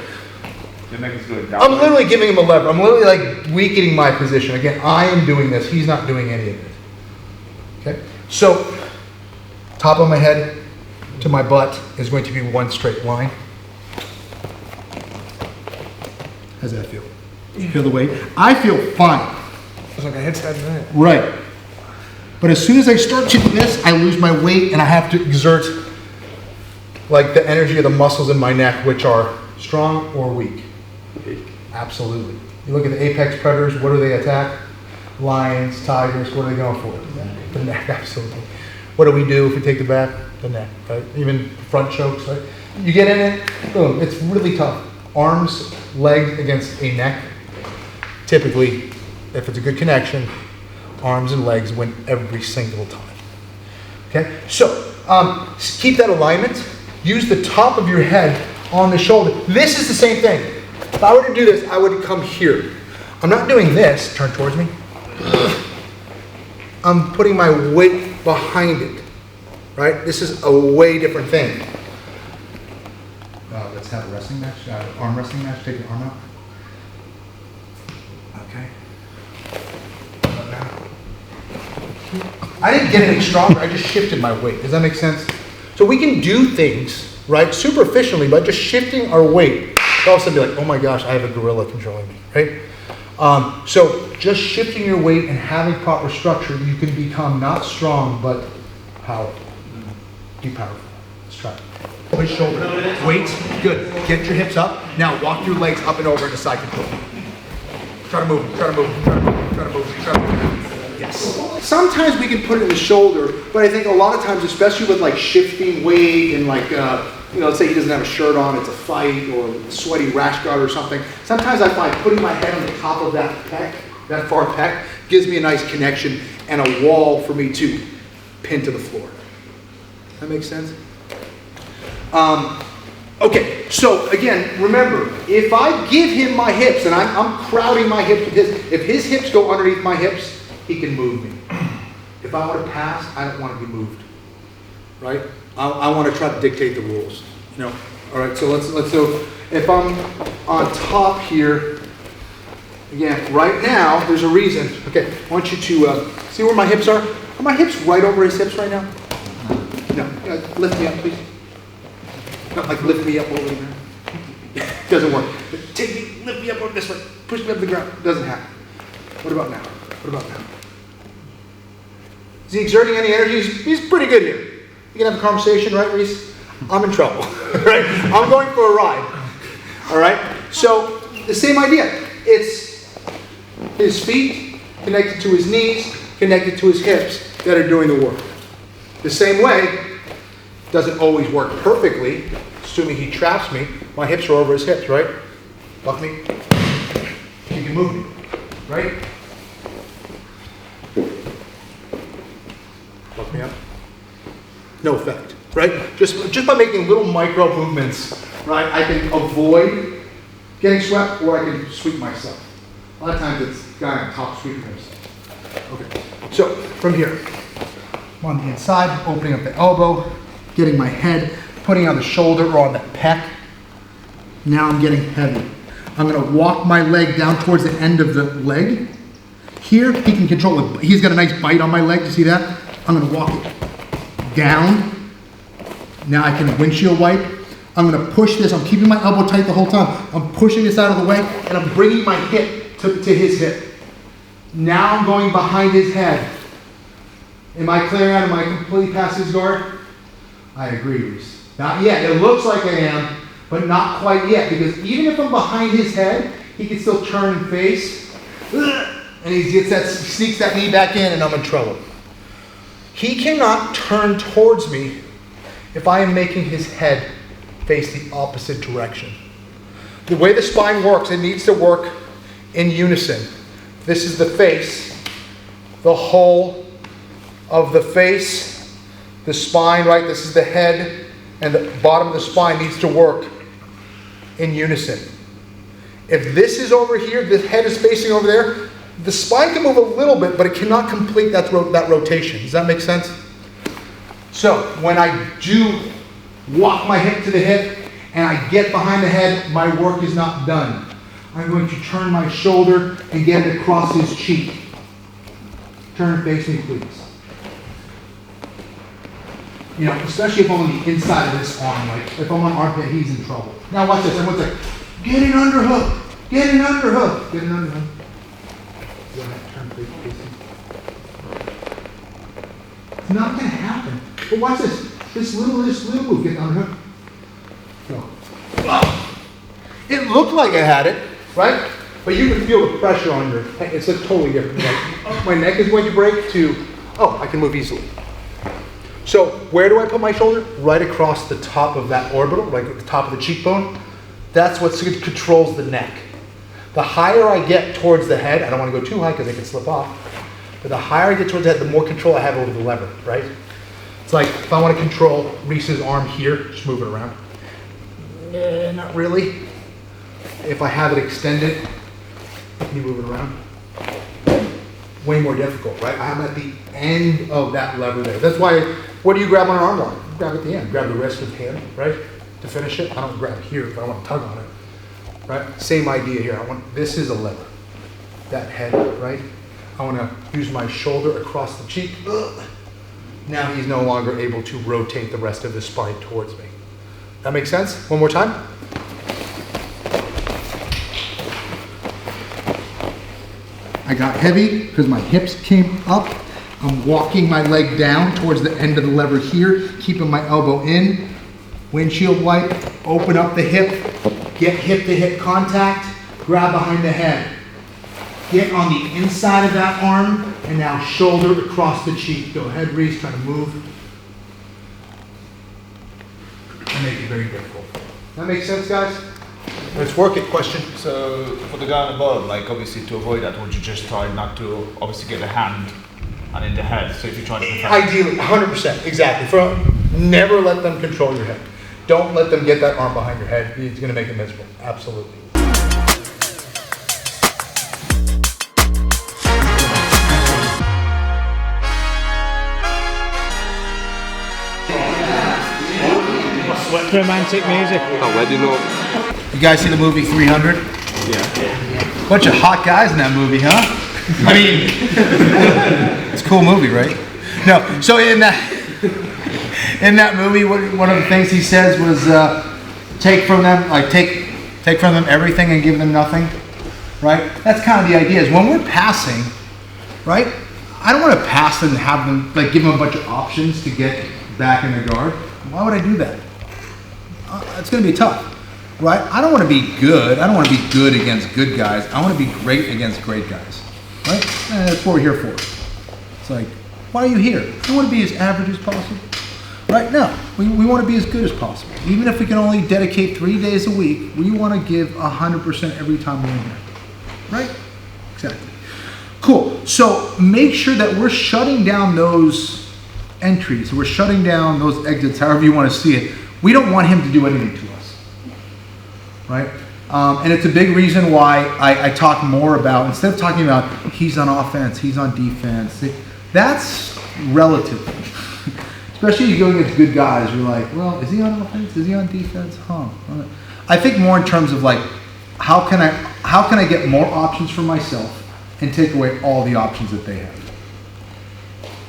Your neck is going down. I'm literally giving him a lever. I'm literally like weakening my position. Again, I am doing this. He's not doing any of it. Okay? So, top of my head to my butt is going to be one straight line. How's that feel? You feel the weight? I feel fine. It's like a headstand, isn't it? Right. But as soon as I start to do this, I lose my weight and I have to exert like the energy of the muscles in my neck, which are strong or weak. Absolutely. You look at the apex predators, what do they attack? Lions, tigers, what are they going for? The neck, absolutely. What do we do if we take the back? The neck, right? Even front chokes, right? You get in it, boom, it's really tough. Arms, legs against a neck. Typically, if it's a good connection, arms and legs win every single time. Okay, so keep that alignment. Use the top of your head on the shoulder. This is the same thing. If I were to do this, I would come here. I'm not doing this. Turn towards me. I'm putting my weight behind it. Right? This is a way different thing. Let's have a wrestling match. Arm wrestling match. Take your arm out. Okay. I didn't get any stronger. I just shifted my weight. Does that make sense? So we can do things, right, superficially by just shifting our weight. All of a sudden be like, oh my gosh, I have a gorilla controlling me, right? So just shifting your weight and having proper structure, you can become not strong, but powerful. Be powerful. Let's try it. Push shoulder. Weight. Good. Get your hips up. Now walk your legs up and over into side control. Try to move. Try to move. Try to move. Try to move. Try to move. Yes. Sometimes we can put it in the shoulder, but I think a lot of times, especially with like shifting weight and like let's say he doesn't have a shirt on, it's a fight or a sweaty rash guard or something. Sometimes I find putting my head on the top of that pec, that far pec, gives me a nice connection and a wall for me to pin to the floor. That makes sense? Okay, so again, remember, if I give him my hips and I'm crowding my hips with his, if his hips go underneath my hips, he can move me. If I want to pass, I don't want to be moved, right? I want to try to dictate the rules, All right, so so if I'm on top here, again, right now, there's a reason. Okay, I want you to see where my hips are. Are my hips right over his hips right now? No, lift me up, please. Not like lift me up over there. Doesn't work. Lift me up over this way. Push me up the ground. Doesn't happen. What about now? What about now? Is he exerting any energy? He's pretty good here. You can have a conversation, right, Reese? I'm in trouble, right? I'm going for a ride, all right? So the same idea. It's his feet connected to his knees, connected to his hips that are doing the work. The same way, doesn't always work perfectly, assuming he traps me. My hips are over his hips, right? Buck me. He can move me, right? Buck me up. No effect, right? Just by making little micro movements, right? I can avoid getting swept, or I can sweep myself. A lot of times it's guy on top sweeping himself. Okay, so from here, I'm on the inside, opening up the elbow, getting my head, putting on the shoulder or on the pec. Now I'm getting heavy. I'm gonna walk my leg down towards the end of the leg. Here, he can control it. He's got a nice bite on my leg, you see that? I'm gonna walk it down. Now I can windshield wipe. I'm gonna push this, I'm keeping my elbow tight the whole time. I'm pushing this out of the way, and I'm bringing my hip to his hip. Now I'm going behind his head. Am I clearing out? Am I completely past his guard? I agree, Reese. Not yet. It looks like I am, but not quite yet, because even if I'm behind his head, he can still turn and face, and he sneaks that knee back in, and I'm in trouble. He cannot turn towards me if I am making his head face the opposite direction. The way the spine works, it needs to work in unison. This is the face, the whole of the face, the spine, right? This is the head, and the bottom of the spine needs to work in unison. If this is over here, the head is facing over there, the spine can move a little bit, but it cannot complete that rotation. Does that make sense? So when I do walk my hip to the hip and I get behind the head, my work is not done. I'm going to turn my shoulder and get it across his cheek. Turn and face me, please. Especially if I'm on the inside of this arm, like if I'm on armpit, he's in trouble. Now watch this, everyone's like, get an underhook, get an underhook, get an underhook. Turn face facing. It's not gonna happen. But watch this, this little move, get an underhook. Go. It looked like I had it, right? But you can feel the pressure on your neck. It's like totally different. Like, my neck is going to break to, I can move easily. So where do I put my shoulder? Right across the top of that orbital, right at the top of the cheekbone. That's what controls the neck. The higher I get towards the head, I don't want to go too high because I can slip off, but the higher I get towards the head, the more control I have over the lever, right? It's like if I want to control Reese's arm here, just move it around. Not really. If I have it extended, can you move it around? Way more difficult, right? I'm at the end of that lever there. That's why, what do you grab on an arm lock? You grab at the end. Grab the wrist with the hand, right? To finish it. I don't grab here if I want to tug on it, right? Same idea here. This is a lever. That head, right? I want to use my shoulder across the cheek. Now he's no longer able to rotate the rest of his spine towards me. That makes sense? One more time. I got heavy because my hips came up. I'm walking my leg down towards the end of the lever here, keeping my elbow in. Windshield wipe, open up the hip, get hip to hip contact, grab behind the head. Get on the inside of that arm, and now shoulder across the cheek. Go ahead, Reese, try to move. to make it very difficult. That makes sense, guys? Let's work it. Question. So for the guy above, like obviously to avoid that, would you just try not to obviously get a hand and in the head? So if you try to defend, Ideally, 100%, exactly. Never let them control your head. Don't let them get that arm behind your head. It's going to make it miserable. Absolutely. Romantic music. Oh, wedding or You guys see the movie 300? yeah. Bunch of hot guys in that movie, huh? I mean, it's a cool movie, right? No, so in that movie, one of the things he says was take from them everything and give them nothing, right? That's kind of the idea. Is when we're passing, right? I don't want to pass and have them give them a bunch of options to get back in the guard. Why would I do that? It's going to be tough. Right? I don't want to be good. I don't want to be good against good guys. I want to be great against great guys. Right? That's what we're here for. It's like, why are you here? I want to be as average as possible. Right? No. We want to be as good as possible. Even if we can only dedicate 3 days a week, we want to give 100% every time we're in here. Right? Exactly. Cool. So make sure that we're shutting down those entries. We're shutting down those exits, however you want to see it. We don't want him to do anything to us. Right? And it's a big reason why I talk more about, instead of talking about he's on offense, he's on defense, that's relative. Especially you go against good guys, you're like, well, is he on offense? Is he on defense? Huh. I think more in terms of how can I get more options for myself and take away all the options that they have.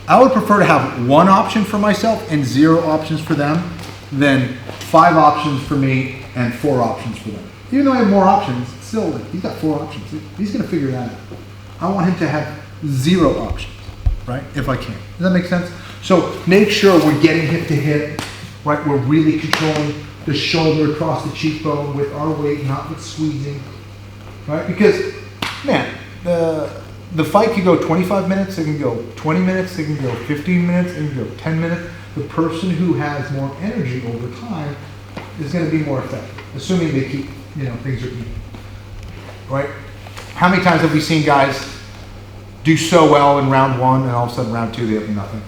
I would prefer to have one option for myself and 0 options for them than 5 options for me and 4 options for them. Even though I have more options, still, he's got 4 options. He's going to figure that out. I want him to have 0 options, right? If I can. Does that make sense? So make sure we're getting hip to hip, right? We're really controlling the shoulder across the cheekbone with our weight, not with squeezing, right? Because, man, the fight could go 25 minutes, it can go 20 minutes, it can go 15 minutes, it can go 10 minutes. The person who has more energy over time is going to be more effective, assuming they keep, things are even, right? How many times have we seen guys do so well in round 1 and all of a sudden round 2 they have nothing?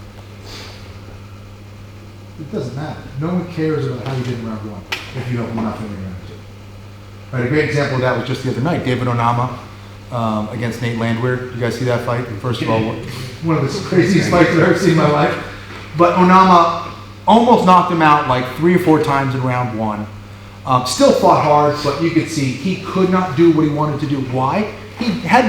It doesn't matter. No one cares about how you did in round 1 if you don't do nothing in round 2. Right, a great example of that was just the other night, David Onama against Nate Landwehr. You guys see that fight? First of all, one of the craziest fights I've ever seen in my life. But Onama almost knocked him out 3 or 4 times in round 1. Still fought hard, but you could see he could not do what he wanted to do. Why? He had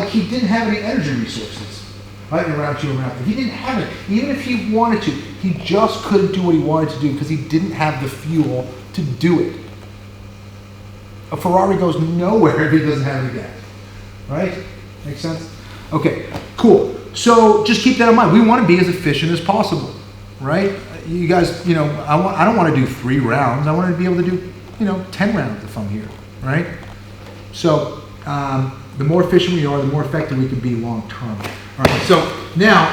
he didn't have any energy resources, right, in round 2 and round 3. He didn't have it. Even if he wanted to, he just couldn't do what he wanted to do because he didn't have the fuel to do it. A Ferrari goes nowhere if he doesn't have any gas, right? Make sense? Okay, cool. So just keep that in mind. We want to be as efficient as possible, right? You guys, I don't want to do 3 rounds. I want to be able to do, 10 rounds if I'm here, right? So the more efficient we are, the more effective we can be long term. All right. So now,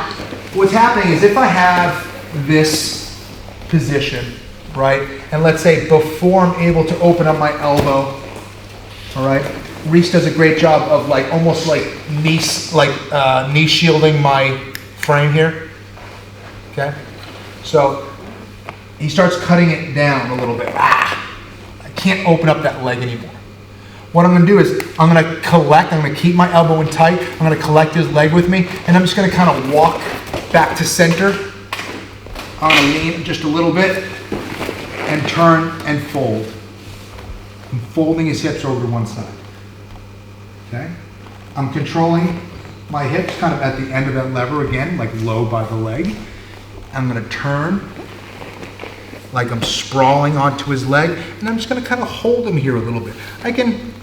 what's happening is if I have this position, right, and let's say before I'm able to open up my elbow, all right, Reese does a great job of almost knee shielding my frame here. Okay, so he starts cutting it down a little bit. I can't open up that leg anymore. What I'm going to do is I'm going to collect. I'm going to keep my elbow in tight. I'm going to collect his leg with me, and I'm just going to kind of walk back to center. I'm going to lean just a little bit and turn and fold. I'm folding his hips over to one side. Okay? I'm controlling my hips kind of at the end of that lever again, low by the leg. I'm going to turn like I'm sprawling onto his leg, and I'm just going to kind of hold him here a little bit. I can,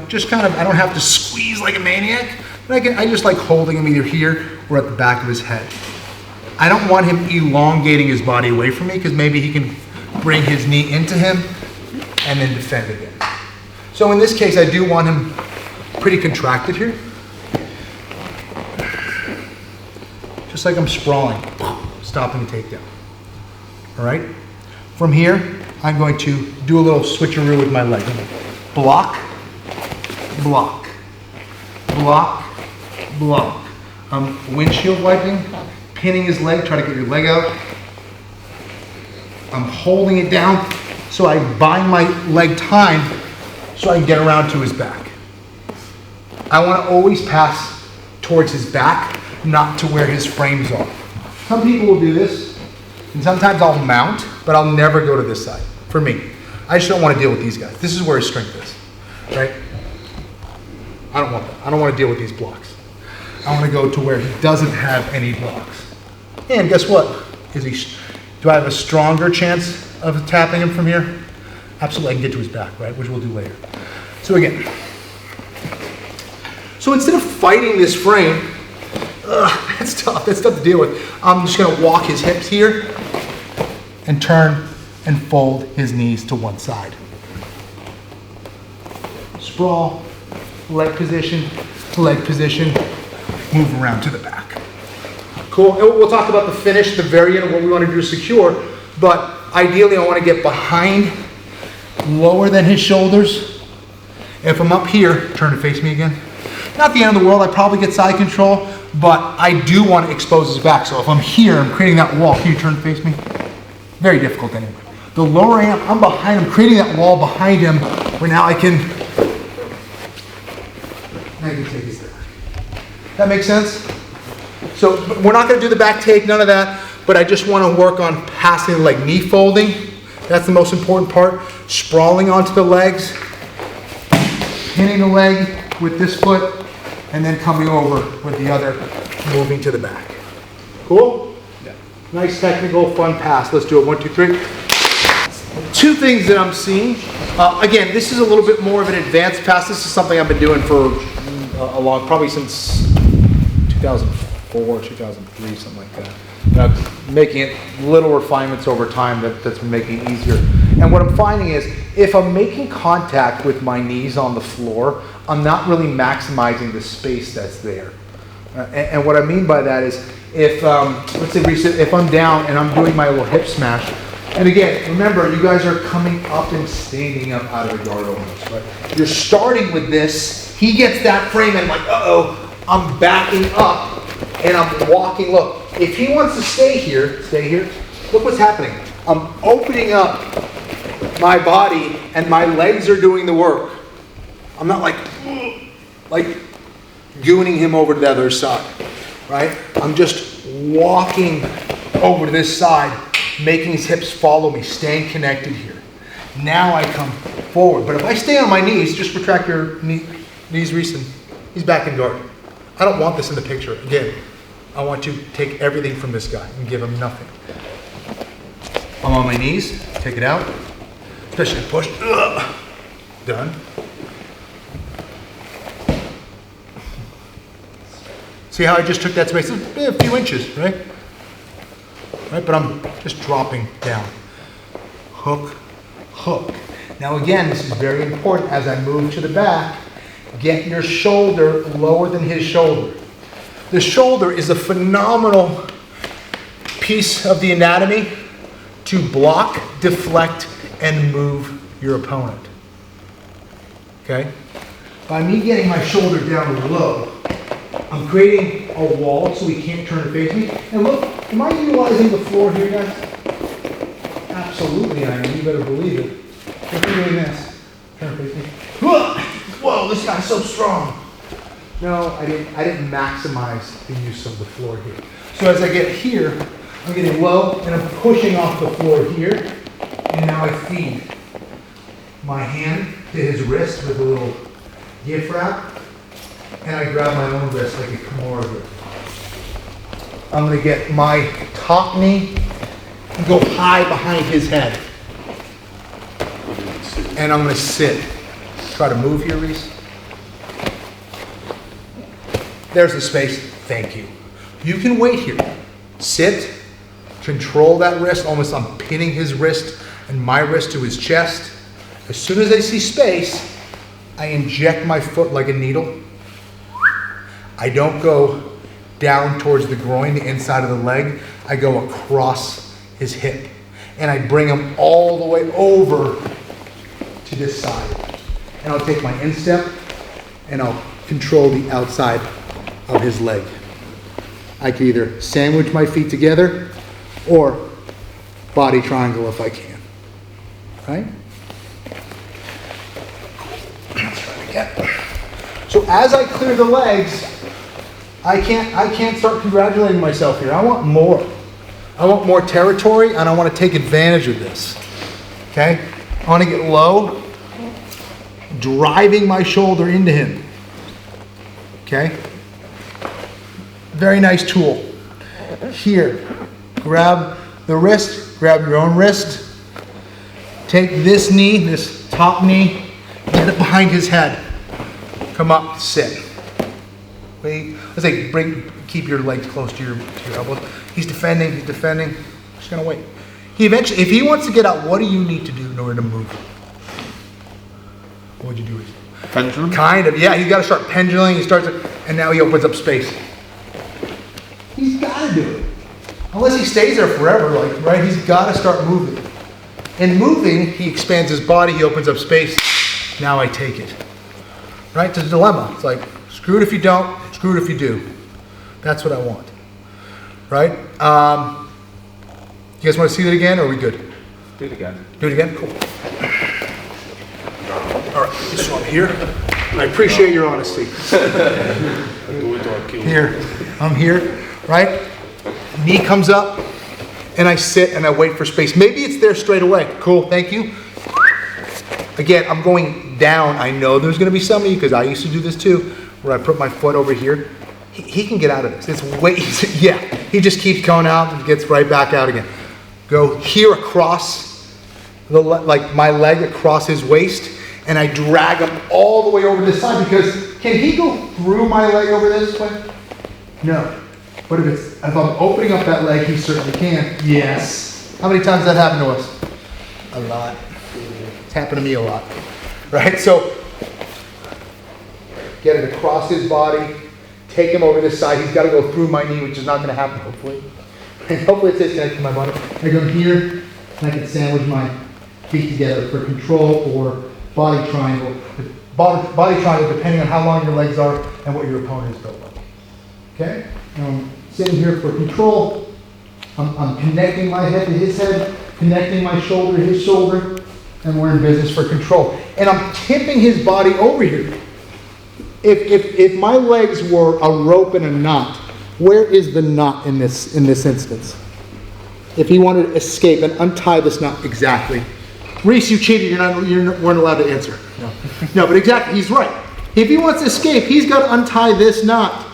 just kind of, I don't have to squeeze like a maniac, but I just like holding him either here or at the back of his head. I don't want him elongating his body away from me because maybe he can bring his knee into him and then defend again. So in this case, I do want him pretty contracted here. Just like I'm sprawling, stopping the takedown. All right? From here, I'm going to do a little switcheroo with my leg. Block, block, block, block. I'm windshield wiping, pinning his leg, try to get your leg out. I'm holding it down so I bind my leg time so I can get around to his back. I want to always pass towards his back, not to where his frames are. Some people will do this, and sometimes I'll mount, but I'll never go to this side. For me, I just don't want to deal with these guys. This is where his strength is, right? I don't want that. I don't want to deal with these blocks. I want to go to where he doesn't have any blocks. And guess what? Do I have a stronger chance of tapping him from here? Absolutely, I can get to his back, right? Which we'll do later. So again, so instead of fighting this frame, that's tough to deal with. I'm just gonna walk his hips here and turn and fold his knees to one side. Sprawl, leg position, move around to the back. Cool, and we'll talk about the finish, the variant of what we want to do to secure, but ideally I want to get behind, lower than his shoulders. If I'm up here, turn to face me again. Not the end of the world, I probably get side control, but I do want to expose his back. So if I'm here, I'm creating that wall. Can you turn to face me? Very difficult anyway. The lower I am, I'm behind him, creating that wall behind him, where now I can take his back. That makes sense? So we're not going to do the back take, none of that, but I just want to work on passing, like knee folding. That's the most important part. Sprawling onto the legs, pinning the leg with this foot, and then coming over with the other, moving to the back. Cool? Yeah. Nice technical, fun pass. Let's do it. 1, 2, 3. Two things that I'm seeing. Again, this is a little bit more of an advanced pass. This is something I've been doing for a long, probably since 2004, 2003, something like that. Making it little refinements over time that's been making it easier. And what I'm finding is, if I'm making contact with my knees on the floor, I'm not really maximizing the space that's there. And what I mean by that is, if, let's say, if I'm down and I'm doing my little hip smash, and again, remember, you guys are coming up and standing up out of the guard almost, right? You're starting with this, he gets that frame and like, uh-oh, I'm backing up and I'm walking, look. If he wants to stay here, look what's happening. I'm opening up my body and my legs are doing the work. I'm not like gooning him over to the other side, right? I'm just walking over to this side, making his hips follow me, staying connected here. Now I come forward. But if I stay on my knees, just retract your knees recent, he's back in guard. I don't want this in the picture. Again, I want to take everything from this guy and give him nothing. I'm on my knees, take it out, especially push, done. See how I just took that space? A few inches, right? Right, but I'm just dropping down. Hook, hook. Now again, this is very important as I move to the back, get your shoulder lower than his shoulder. The shoulder is a phenomenal piece of the anatomy to block, deflect, and move your opponent. Okay? By me getting my shoulder down low, I'm creating a wall so he can't turn to face me. And look, am I utilizing the floor here, guys? Absolutely I am. You better believe it. If you're doing this, turn to face me. Whoa, this guy's so strong. No, I didn't maximize the use of the floor here. So as I get here, I'm getting low and I'm pushing off the floor here. And now I feed my hand to his wrist with a little gift wrap. And I grab my own wrist like a Kimura grip. I'm going to get my top knee and go high behind his head. And I'm going to sit. Try to move here, Reese. There's the space. Thank you. You can wait here. Sit. Control that wrist. Almost I'm pinning his wrist and my wrist to his chest. As soon as I see space, I inject my foot like a needle. I don't go down towards the groin, the inside of the leg. I go across his hip. and I bring him all the way over to this side. And I'll take my instep and I'll control the outside of his leg. I can either sandwich my feet together or body triangle if I can. Right? Let's try it again. So as I clear the legs, I can't start congratulating myself here. I want more. I want more territory, and I want to take advantage of this. Okay? I want to get low, driving my shoulder into him. Okay? Very nice tool. Here, grab the wrist, grab your own wrist. Take this knee, this top knee, get it behind his head. Come up, sit. Wait, let's say keep your legs close to your elbows. He's defending, Just gonna wait. He eventually, if he wants to get out, what do you need to do in order to move? What would you do? Pendulum? Kind of, yeah. He's got to start pendulating. He starts, and now he opens up space. He's got to do it. Unless he stays there forever, like, right? He's got to start moving. In moving, he expands his body. He opens up space. Now I take it. Right? It's a dilemma. It's like, screw it if you don't, screw it if you do. That's what I want. Right? You guys want to see that again, or are we good? Do it again. Do it again? Cool. All right, so I'm here. I appreciate your honesty. Here, I'm here, right? Knee comes up, and I sit and I wait for space. Maybe it's there straight away. Cool, thank you. Again, I'm going down. I know there's going to be some of you, because I used to do this too, where I put my foot over here. He can get out of this. It's way easy. Yeah, he just keeps going out and gets right back out again. Go here across, like my leg across his waist, and I drag him all the way over this side, because can he go through my leg over this way? No. But if I'm opening up that leg, he certainly can. Yes. How many times has that happened to us? A lot. It's happened to me a lot. Right? So, get it across his body, take him over this side. He's got to go through my knee, which is not going to happen, hopefully. And hopefully it stays connected to my body. I go here, and I can sandwich my feet together for control or body triangle. Body triangle, depending on how long your legs are and what your opponent is built like. Okay? Now I'm sitting here for control. I'm connecting my head to his head, connecting my shoulder to his shoulder, and we're in business for control. And I'm tipping his body over here. If my legs were a rope and a knot, where is the knot in this instance? If he wanted to escape and untie this knot, exactly. Reese, you cheated. You weren't allowed to answer. No, but exactly, he's right. If he wants to escape, he's got to untie this knot.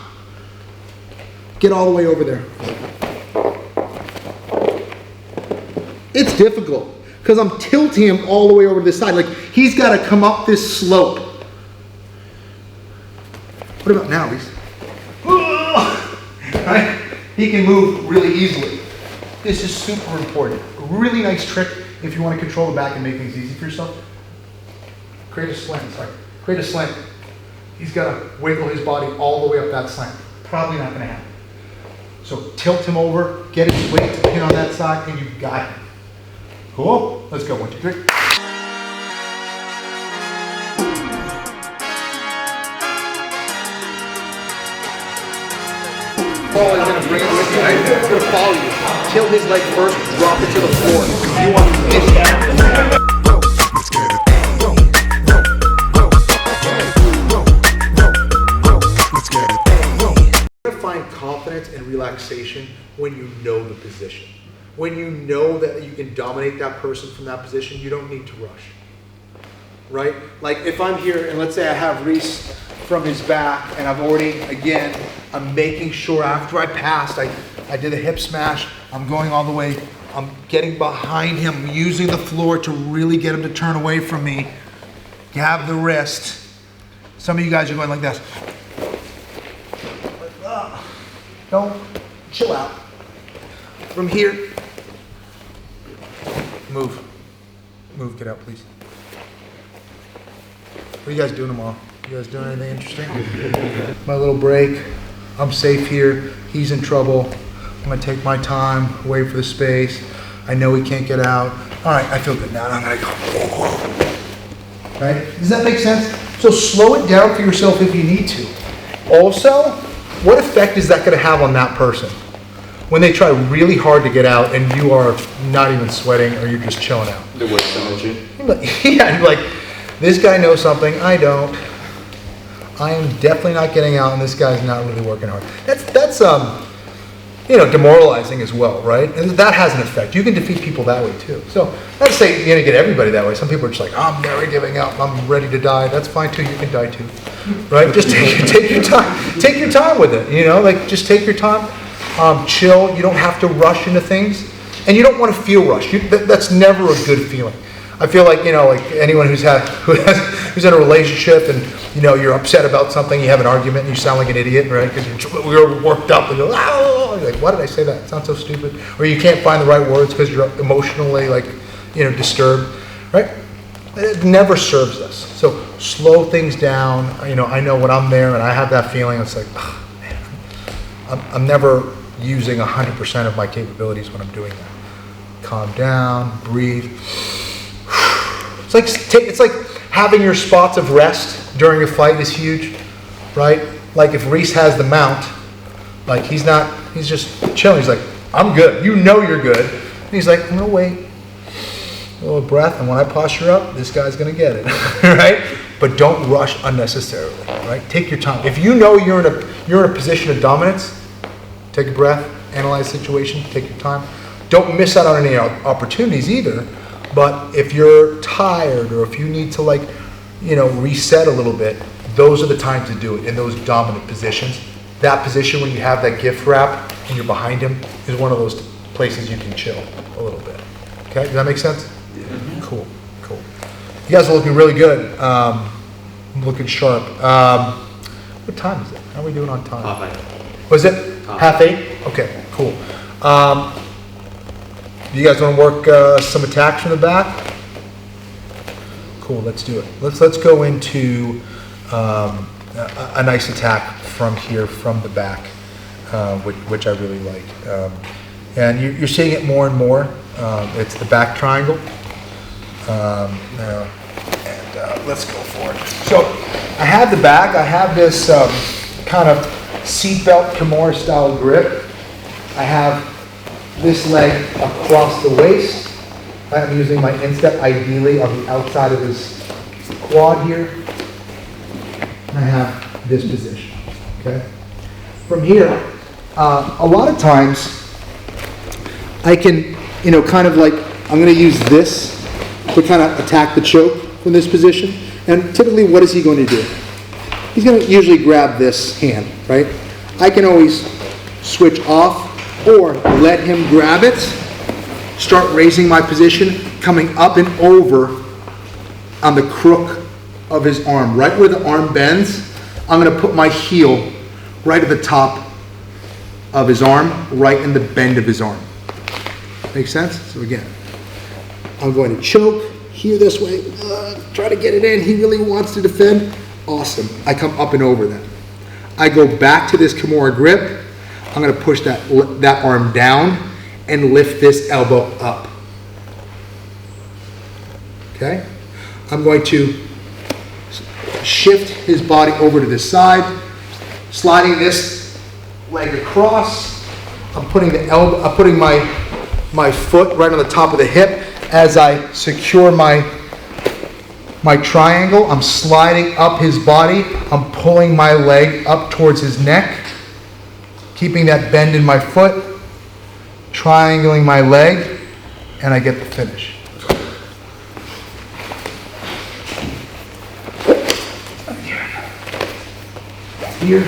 Get all the way over there. It's difficult because I'm tilting him all the way over this side. Like, he's got to come up this slope. What about now, Reese? Right? He can move really easily. This is super important. A really nice trick if you want to control the back and make things easy for yourself. Create a slant. Create a slant. He's got to wiggle his body all the way up that slant. Probably not going to happen. So tilt him over, get his weight to pin on that side, and you've got him. Cool? Let's go. 1, 2, 3. Ball is going to bring it with you. Right? He's going to follow you. Tilt his leg first, drop it to the floor. You want to finish that. Let's get it. Let's get it. You're going to find confidence and relaxation when you know the position. When you know that you can dominate that person from that position, you don't need to rush. Right? Like if I'm here and let's say I have Reese from his back and I've already, again, I'm making sure after I passed, I did a hip smash, I'm going all the way, I'm getting behind him, using the floor to really get him to turn away from me. Grab the wrist. Some of you guys are going like this. Don't, chill out. From here, move, get out please. What are you guys doing tomorrow? You guys doing anything interesting? My little break. I'm safe here. He's in trouble. I'm gonna take my time, wait for the space. I know he can't get out. All right, I feel good now. I'm gonna go. Right? Does that make sense? So slow it down for yourself if you need to. Also, what effect is that gonna have on that person? When they try really hard to get out and you are not even sweating or you're just chilling out. The worst energy. Yeah, you're like, this guy knows something, I don't. I am definitely not getting out and this guy's not really working hard. That's demoralizing as well, right? And that has an effect. You can defeat people that way too. So, not to say you're gonna get everybody that way. Some people are just like, I'm never giving up, I'm ready to die. That's fine too, you can die too, right? Just take your time. Take your time with it, just take your time. Chill, you don't have to rush into things. And you don't want to feel rushed. That's never a good feeling. I feel like, anyone who's in a relationship and, you're upset about something, you have an argument and you sound like an idiot, right? Because you're worked up and you're like, why did I say that? It sounds so stupid. Or you can't find the right words because you're emotionally, disturbed, right? It never serves us. So slow things down. I know when I'm there and I have that feeling, it's like, oh, man, I'm never using 100% of my capabilities when I'm doing that. Calm down, breathe. It's like having your spots of rest during a fight is huge, right? Like if Reese has the mount, he's just chilling. He's like, I'm good. You're good. And he's like, I'm gonna wait. A little breath, and when I posture up, this guy's gonna get it, right? But don't rush unnecessarily, right? Take your time. If you know you're in a position of dominance, take a breath, analyze the situation, take your time. Don't miss out on any opportunities either. But if you're tired or if you need to reset a little bit, those are the times to do it in those dominant positions. That position when you have that gift wrap and you're behind him is one of those places you can chill a little bit. Okay, does that make sense? Yeah. Cool. You guys are looking really good. Looking sharp. What time is it? How are we doing on time? 8:30. Was it? 8:30? Okay, cool. You guys want to work some attacks from the back? Cool, let's do it. Let's go into a nice attack from here, from the back, which I really like. And you're seeing it more and more. It's the back triangle. Let's go for it. So I have the back. I have this kind of seatbelt Kimura style grip. I have this leg across the waist. I'm using my instep ideally on the outside of his quad here. And I have this position, okay? From here, a lot of times I can, I'm gonna use this to kind of attack the choke from this position. And typically what is he going to do? He's gonna usually grab this hand, right? I can always switch off or let him grab it, start raising my position, coming up and over on the crook of his arm. Right where the arm bends, I'm gonna put my heel right at the top of his arm, right in the bend of his arm. Make sense? So again, I'm going to choke here this way, try to get it in. He really wants to defend. Awesome. I come up and over that. I go back to this Kimura grip. I'm going to push that arm down and lift this elbow up. Okay? I'm going to shift his body over to this side, sliding this leg across. I'm putting my foot right on the top of the hip as I secure my triangle. I'm sliding up his body. I'm pulling my leg up towards his neck, keeping that bend in my foot, triangling my leg, and I get the finish. Here,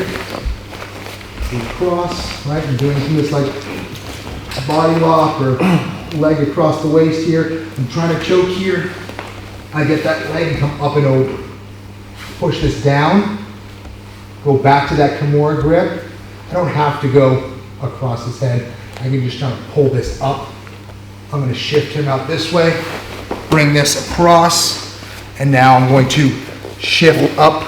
cross, right? I'm doing this like a body lock or leg across the waist here. I'm trying to choke here. I get that leg and come up and over. Push this down. Go back to that Kimura grip. I don't have to go across his head. I can just try to pull this up. I'm going to shift him out this way. Bring this across. And now I'm going to shift up,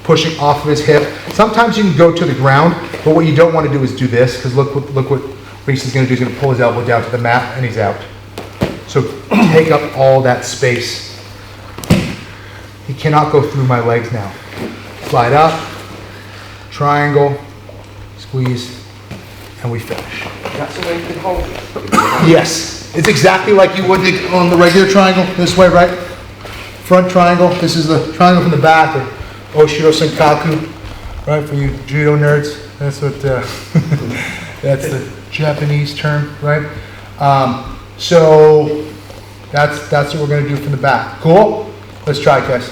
pushing off of his hip. Sometimes you can go to the ground, but what you don't want to do is do this, because look what Reese is going to do. He's going to pull his elbow down to the mat, and he's out. So take up all that space. He cannot go through my legs now. Slide up, triangle, squeeze, and we finish. That's the way you can hold it. Yes, it's exactly like you would on the regular triangle, this way, right? Front triangle, this is the triangle from the back, or Oshiro Senkaku, right, for you judo nerds. That's what, that's the Japanese term, right? So that's what we're gonna do from the back. Cool? Let's try it, guys.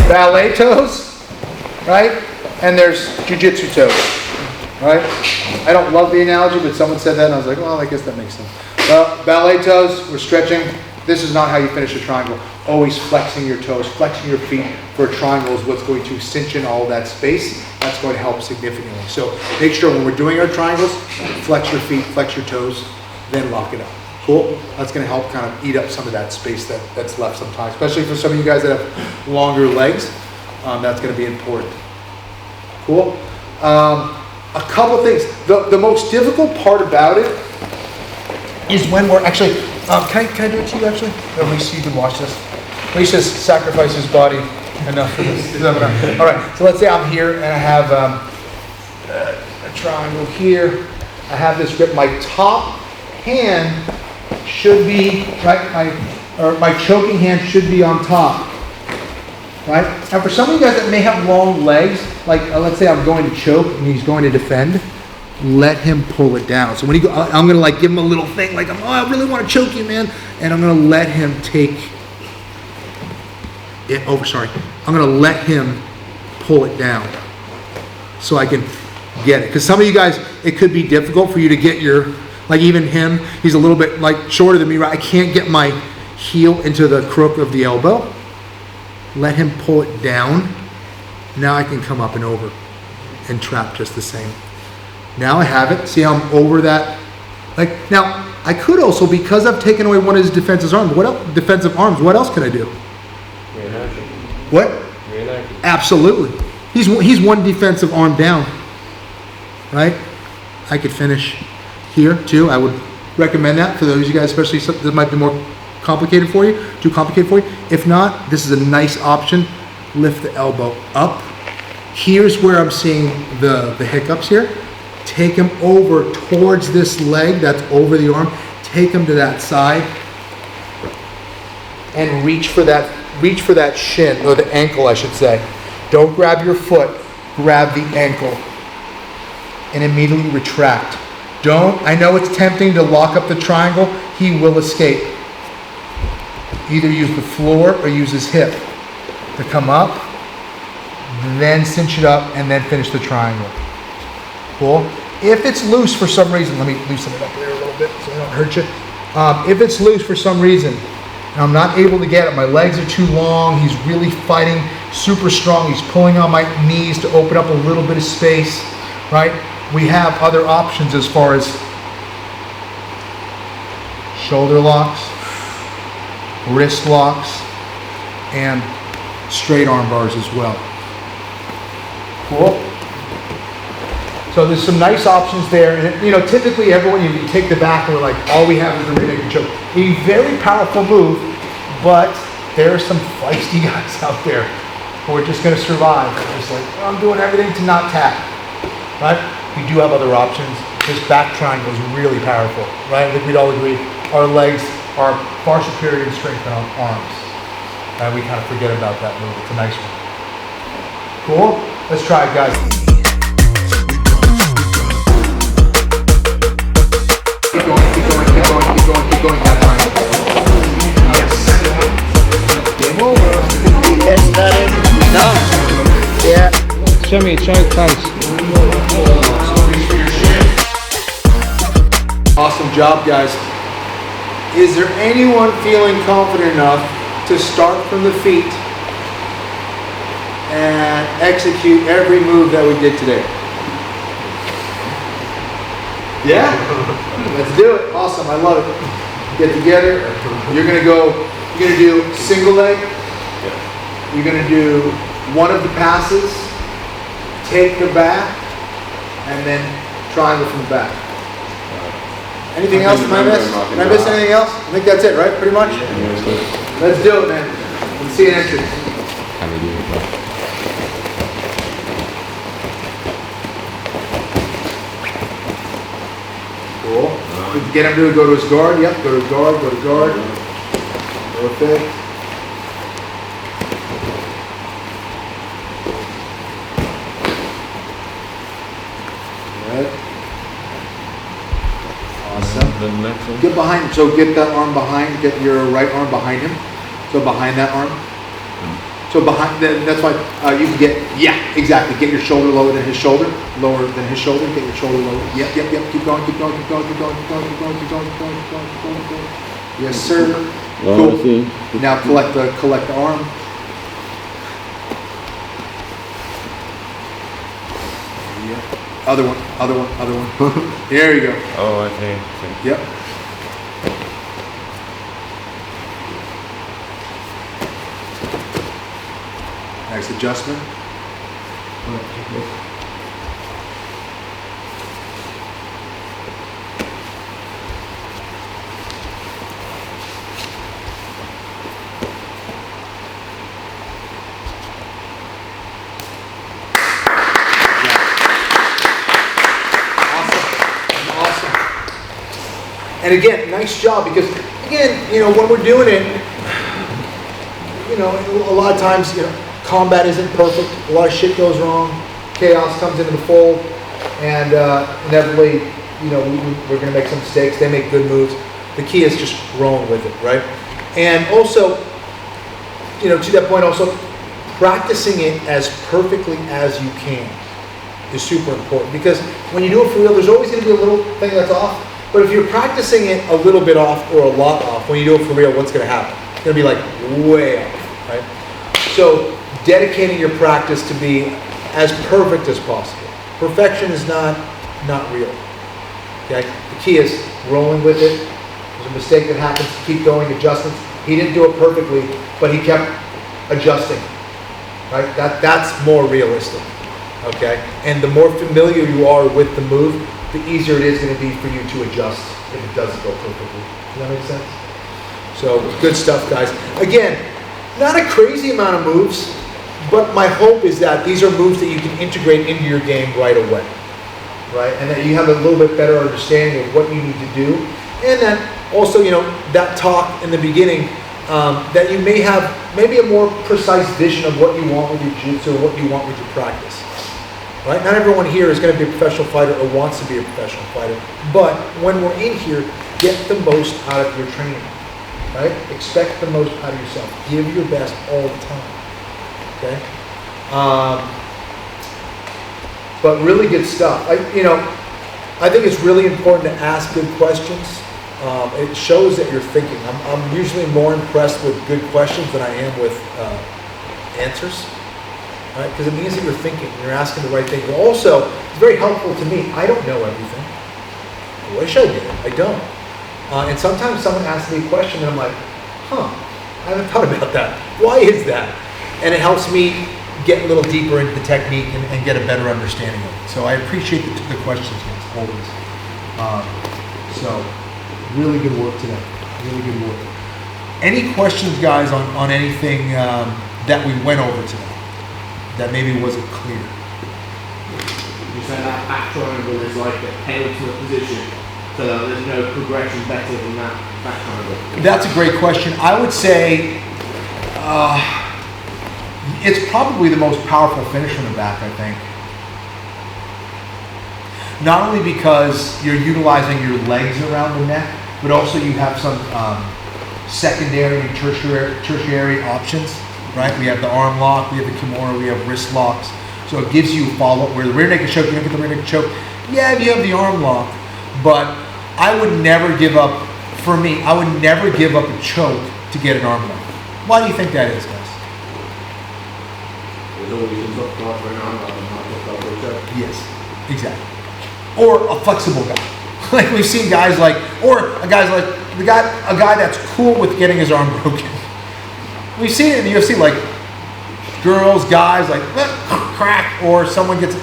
Ballet toes, right? And there's jujitsu toes, right? I don't love the analogy, but someone said that and I was like, well, I guess that makes sense. Ballet toes, we're stretching. This is not how you finish a triangle. Always flexing your toes, flexing your feet for a triangle is what's going to cinch in all that space. That's going to help significantly. So make sure when we're doing our triangles, flex your feet, flex your toes, then lock it up. Cool? That's going to help kind of eat up some of that space that's left sometimes, especially for some of you guys that have longer legs. That's going to be important. Cool? A couple things. The most difficult part about it is when we're actually, can I do it to you actually? At least you can watch this. At least just sacrifice his body enough for this. All right, so let's say I'm here and I have a triangle here. I have this grip. My top hand should be, right, my choking hand should be on top, right? And for some of you guys that may have long legs, like let's say I'm going to choke and he's going to defend, let him pull it down. So when he go, I'm gonna like give him a little thing, like, oh, I really want to choke you, man, and I'm gonna let him take it. Oh, sorry, I'm gonna let him pull it down so I can get it. Because some of you guys, it could be difficult for you to get your, like even him, he's a little bit like shorter than me, right? I can't get my heel into the crook of the elbow. Let him pull it down. Now I can come up and over and trap just the same. Now I have it. See how I'm over that? Like now, I could also, because I've taken away one of his defensive arms, what else can I do? What? Absolutely. He's one defensive arm down, right? I could finish here too. I would recommend that for those of you guys, especially that might be more complicated for you, too complicated for you. If not, this is a nice option. Lift the elbow up. Here's where I'm seeing the hiccups here. Take him over towards this leg that's over the arm. Take him to that side and reach for that shin, or the ankle I should say. Don't grab your foot, grab the ankle and immediately retract. I know it's tempting to lock up the triangle. He will escape. Either use the floor or use his hip to come up, then cinch it up, and then finish the triangle. Cool? If it's loose for some reason, let me loosen it up there a little bit so I don't hurt you. If it's loose for some reason, and I'm not able to get it, my legs are too long, he's really fighting super strong, he's pulling on my knees to open up a little bit of space, right? We have other options as far as shoulder locks, wrist locks, and straight arm bars as well. Cool? So there's some nice options there. And typically everyone, you take the back and we're like, all we have is the rear naked choke. A very powerful move, but there are some feisty guys out there who are just gonna survive. They're just like, well, I'm doing everything to not tap, right? We do have other options. This back triangle is really powerful, right? I think we'd all agree. Our legs are far superior in strength than our arms. And we kind of forget about that move. It's a nice one. Cool? Let's try it, guys. Keep going, keep going, keep going, keep going, keep going. That triangle. Yes. Game over. Yes, that is. No. Yeah. Show me a choke, thanks. Awesome job, guys. Is there anyone feeling confident enough to start from the feet and execute every move that we did today. Yeah? Let's do it. Awesome. I love it. Get together. You're going to do single leg. You're going to do one of the passes, take the back, and then triangle from the back. Anything else? Did I miss anything else? I think that's it, right? Pretty much? Let's do it, man. Let's see an entrance. Cool. Get him to go to his guard. Yep, go to his guard, go to guard. Perfect. Good. Awesome. Get behind him. So get that arm behind, get your right arm behind him. So behind that arm. So behind, that's why you can get, yeah, exactly. Get your shoulder lower than his shoulder. Lower than his shoulder. Get your shoulder lower. Yep. Keep going, keep going, keep going, keep going, keep going, keep going, keep going, keep going, keep going, keep going, keep going. Yes, sir. Cool. Now collect the arm. Yep. Other one. There you go. Oh, I see. Yep. Nice adjustment. And again, nice job, because again, when we're doing it, a lot of times, combat isn't perfect. A lot of shit goes wrong. Chaos comes into the fold, and inevitably, we're going to make some mistakes. They make good moves. The key is just rolling with it, right? And also, to that point, also practicing it as perfectly as you can is super important, because when you do it for real, there's always going to be a little thing that's off. But if you're practicing it a little bit off or a lot off, when you do it for real, what's going to happen? It's going to be like way off, right? So dedicating your practice to be as perfect as possible. Perfection is not real. Okay? The key is rolling with it. There's a mistake that happens, keep going, adjustments. He didn't do it perfectly, but he kept adjusting. Right? That's more realistic. Okay? And the more familiar you are with the move, the easier it is going to be for you to adjust if it doesn't go perfectly. Does that make sense? So, good stuff, guys. Again, not a crazy amount of moves, but my hope is that these are moves that you can integrate into your game right away. Right? And that you have a little bit better understanding of what you need to do. And then also, that talk in the beginning, that you may have maybe a more precise vision of what you want with your jiu-jitsu or what you want with your practice. Right? Not everyone here is going to be a professional fighter or wants to be a professional fighter. But when we're in here, get the most out of your training. Right? Expect the most out of yourself. Give your best all the time. Okay? But really good stuff. I think it's really important to ask good questions. It shows that you're thinking. I'm usually more impressed with good questions than I am with answers. Right? Because it means that you're thinking, you're asking the right thing. But also, it's very helpful to me. I don't know everything. I wish I did. I don't. And sometimes someone asks me a question and I'm like, I haven't thought about that. Why is that? And it helps me get a little deeper into the technique and get a better understanding of it. So I appreciate the questions, always. So, really good work today. Really good work. Any questions, guys, on anything that we went over today that maybe wasn't clear? You said that back triangle is like a tail to a position, so there's no progression better than that back triangle. That's a great question. I would say it's probably the most powerful finish from the back, I think. Not only because you're utilizing your legs around the neck, but also you have some secondary and tertiary options. Right? We have the arm lock, we have the kimura, we have wrist locks. So it gives you follow-up where the rear naked choke, you don't get the rear naked choke. Yeah, you have the arm lock, but I would never give up, for me, I would never give up a choke to get an arm lock. Why do you think that is, guys? There's always a tough guy for an arm and not a tough guy for a choke. Yes, exactly. Or a flexible guy. Like we've seen guys like, or a guy that's cool with getting his arm broken. We've seen it in the UFC, like girls, guys, like crack, or someone gets.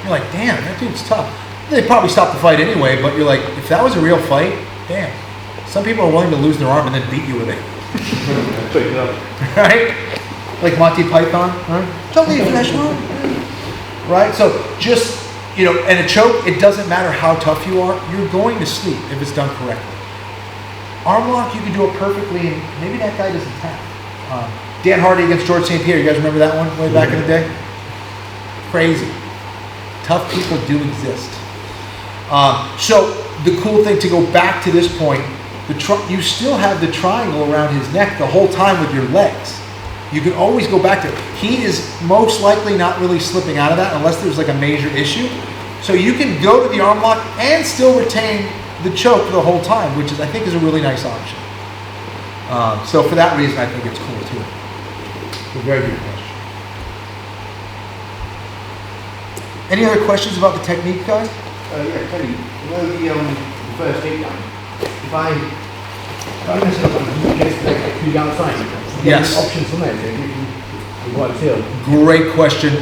You're like, damn, that dude's tough. They probably stop the fight anyway, but you're like, if that was a real fight, damn. Some people are willing to lose their arm and then beat you with it. Right? Like Monty Python, right? Don't leave flesh wound. Right? So just, and a choke, it doesn't matter how tough you are, you're going to sleep if it's done correctly. Arm lock, you can do it perfectly, and maybe that guy doesn't tap. Dan Hardy against George St. Pierre, you guys remember that one way back in the day? Crazy. Tough people do exist. So the cool thing, to go back to this point, you still have the triangle around his neck the whole time with your legs. You can always go back to it. He is most likely not really slipping out of that unless there's like a major issue. So you can go to the arm lock and still retain the choke the whole time, which I think is a really nice option. So for that reason, I think it's cool too. It's a very good question. Any other questions about the technique, guys? Yeah, Kenny, the first takedown, if I mess up and get you downside, yes. Options from there, what feel? Great question.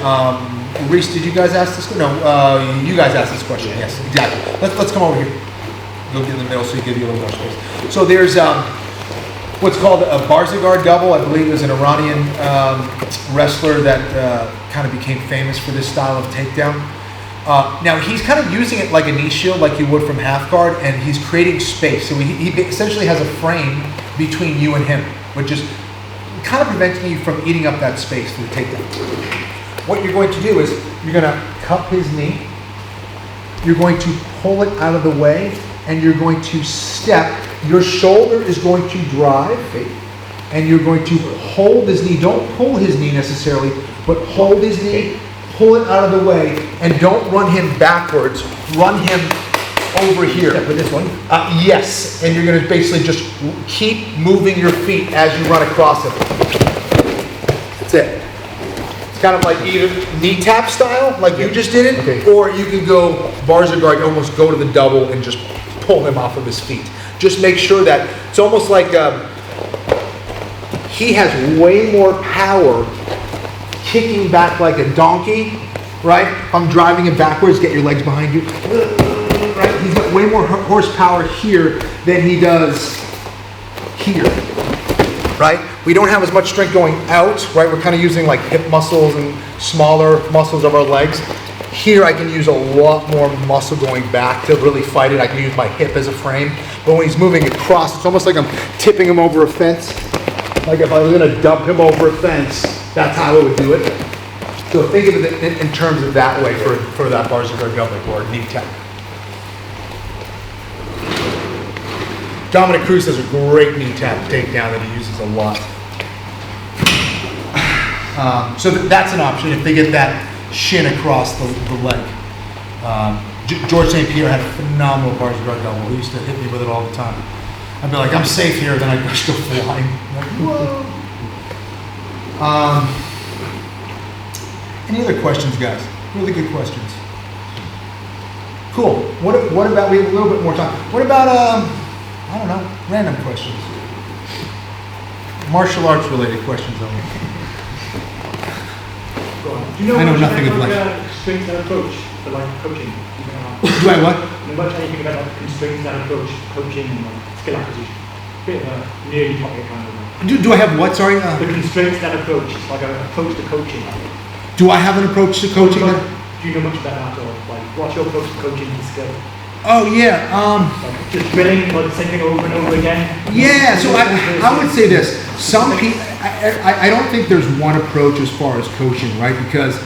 Reese, did you guys ask this? No, you guys asked this question. Yes, exactly. Let's come over here. Go get in the middle so you give you a little more space. So there's what's called a Barzagar double. I believe is an Iranian wrestler that kind of became famous for this style of takedown. Now he's kind of using it like a knee shield, like you would from half guard, and he's creating space. So he essentially has a frame between you and him, which is kind of preventing you from eating up that space for the takedown. What you're going to do is you're going to cup his knee, you're going to pull it out of the way, and you're going to step. Your shoulder is going to drive, and you're going to hold his knee. Don't pull his knee necessarily, but hold his knee, pull it out of the way, and don't run him backwards. Run him over here. Step with this one? Yes, and you're going to basically just keep moving your feet as you run across him. That's it. It's kind of like either knee tap style, like you just did it, or you can go Barzagar, almost go to the double and just pull him off of his feet. Just make sure that it's almost like he has way more power kicking back like a donkey, right? If I'm driving him backwards, get your legs behind you, right? He's got way more horsepower here than he does here, right? We don't have as much strength going out, right? We're kind of using like hip muscles and smaller muscles of our legs. Here I can use a lot more muscle going back to really fight it. I can use my hip as a frame. But when he's moving across, it's almost like I'm tipping him over a fence. Like if I was going to dump him over a fence, that's how I would do it. So think of it in terms of that way for that Barzagar double or knee tap. Dominic Cruz has a great knee tap takedown that he uses a lot. So that's an option if they get that shin across the leg. George St. Pierre had a phenomenal Barzagar double. He used to hit me with it all the time. I'd be like, I'm safe here, then I'd just go flying. Like, whoa. Any other questions, guys? Really good questions. Cool. What about, we have a little bit more time. What about, I don't know, random questions? Martial arts related questions only. Do you know I know much nothing of about life. constraints and approach for like coaching? Do I what? Do you know much anything about like constraints and approach, coaching and like skill acquisition? Bit of a nerdy topic kind of. Do I have what? Sorry. The constraints and approach, like an approach to coaching. Do I have an approach to coaching? Do you know much about that, or like what's your approach to coaching and skill? Oh yeah. Like just drilling, like the same thing over and over again. Yeah. So I would say this. Some people. I don't think there's one approach as far as coaching, right? Because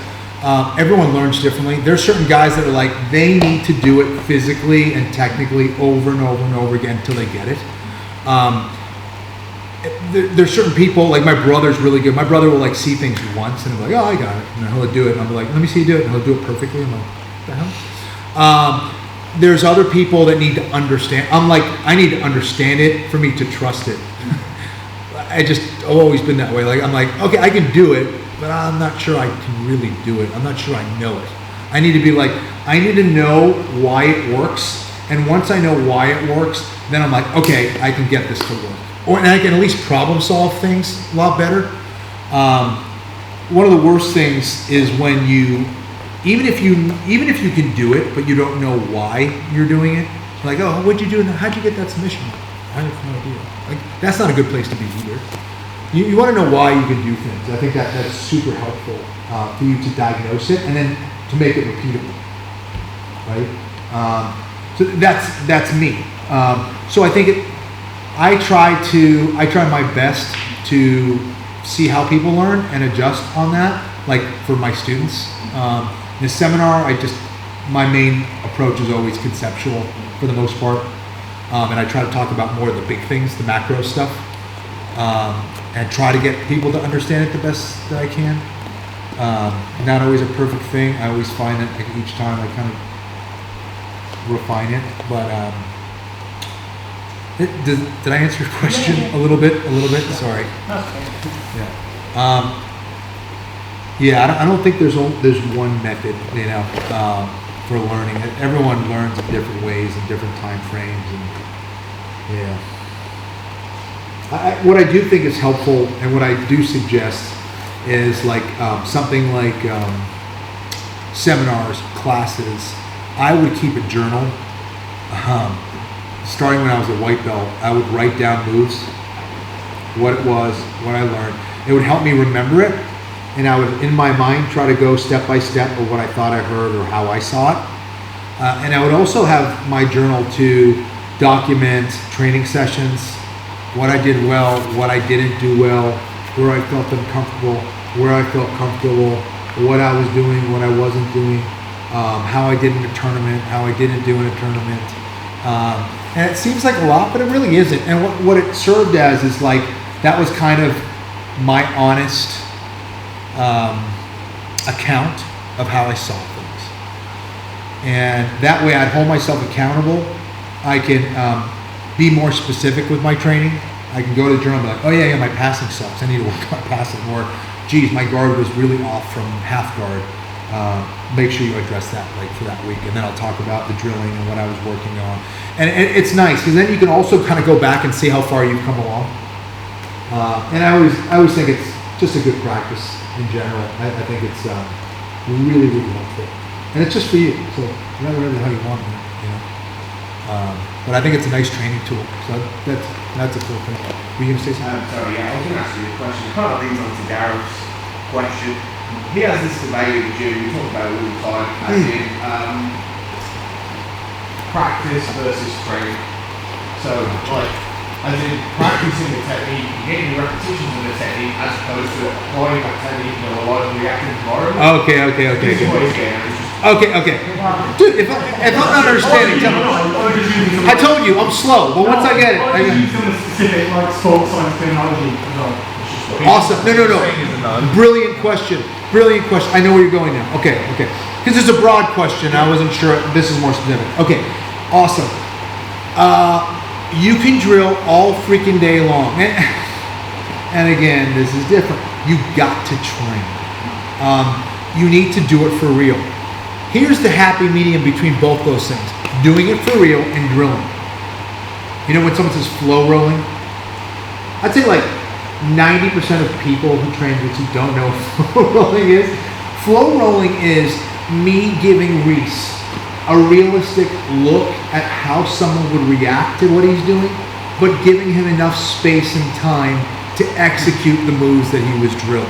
everyone learns differently. There's certain guys that are like, they need to do it physically and technically over and over and over again until they get it. There's certain people, like my brother's really good. My brother will like see things once and I'm like, oh, I got it. And then he'll do it. And I'm like, let me see you do it. And he'll do it perfectly. I'm like, what the hell? There's other people that need to understand. I'm like, I need to understand it for me to trust it. I've always been that way. Like, I'm like, okay, I can do it, but I'm not sure I can really do it. I'm not sure I know it. I need to be like, I need to know why it works. And once I know why it works, then I'm like, okay, I can get this to work. And I can at least problem solve things a lot better. One of the worst things is when you, even if you can do it, but you don't know why you're doing it. Like, oh, what'd you do? How'd you get that submission? I have no idea. Like, that's not a good place to be either. You want to know why you can do things. I think that's super helpful for you to diagnose it and then to make it repeatable, right? So that's me. So I think I try my best to see how people learn and adjust on that. Like for my students, in a seminar, my main approach is always conceptual for the most part, and I try to talk about more of the big things, the macro stuff, and try to get people to understand it the best that I can. Not always a perfect thing. I always find that like, each time I kind of refine it, but did I answer your question a little bit? Sorry. Yeah. I don't think there's one method, for learning. Everyone learns in different ways and different time frames, and what I do think is helpful, and what I do suggest is like something like seminars, classes. I would keep a journal. Starting when I was a white belt, I would write down moves, what it was, what I learned. It would help me remember it, and I would, in my mind, try to go step by step of what I thought I heard or how I saw it. And I would also have my journal to document training sessions, what I did well, what I didn't do well, where I felt uncomfortable, where I felt comfortable, what I was doing, what I wasn't doing, how I did in a tournament, how I didn't do in a tournament. And it seems like a lot, but it really isn't. And what it served as is like, that was kind of my honest account of how I saw things. And that way I'd hold myself accountable. I can be more specific with my training. I can go to the journal and be like, oh yeah, my passing sucks. I need to work on passing. Or, geez, my guard was really off from half guard. Make sure you address that like for that week, and then I'll talk about the drilling and what I was working on. And it's nice because then you can also kind of go back and see how far you've come along. And I always think it's just a good practice in general. I think it's really, really helpful, and it's just for you. So whatever the hell you want, but I think it's a nice training tool. So that's a cool thing. Were you gonna say something? Sorry, yeah, I was going to ask you a question. It kind of leads on to Gareth's question. He has this debate with you, we talk about it all the time, as in practice versus training. So, like, as in practicing the technique, getting repetitions of the technique, as opposed to applying that technique in a live reactive environment. Okay. This is what he's getting at. Okay. Dude, if I'm not understanding, tell me. I told you, I'm slow, but once I get it, I get it. Some specific like sports science terminology as well. Awesome. No. Brilliant question. I know where you're going now. Okay. Because it's a broad question. I wasn't sure. This is more specific. Okay. Awesome. You can drill all freaking day long. And again, this is different. You got to train. You need to do it for real. Here's the happy medium between both those things. Doing it for real and drilling. You know when someone says flow rolling? I'd say like 90% of people who train jiu-jitsu don't know what flow rolling is. Flow rolling is me giving Reese a realistic look at how someone would react to what he's doing, but giving him enough space and time to execute the moves that he was drilling.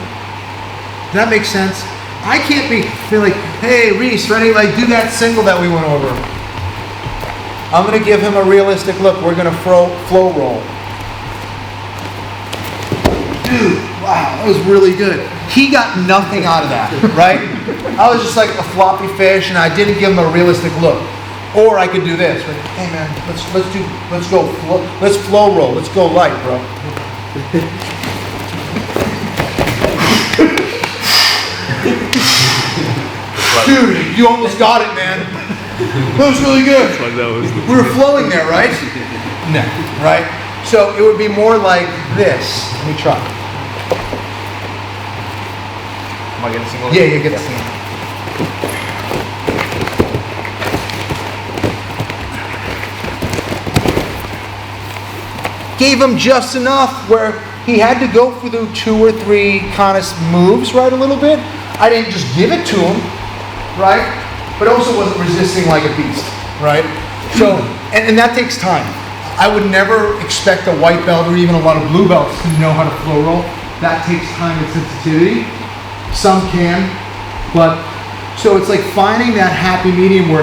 Does that make sense? I can't feel like, hey Reese, ready? Like do that single that we went over. I'm gonna give him a realistic look. We're gonna flow roll. Dude, wow, that was really good. He got nothing out of that, right? I was just like a floppy fish, and I didn't give him a realistic look. Or I could do this. Like, hey man, let's flow roll. Let's go light, bro. Dude, you almost got it, man. That was really good. We were flowing there, right? No, right? So it would be more like this. Let me try. Am I getting single? Yeah, you get the single. Gave him just enough where he had to go through 2 or 3 kind of moves, right, a little bit. I didn't just give it to him, right? But also wasn't resisting like a beast, right? So, and that takes time. I would never expect a white belt or even a lot of blue belts to know how to flow roll. That takes time and sensitivity. Some can, but so it's like finding that happy medium where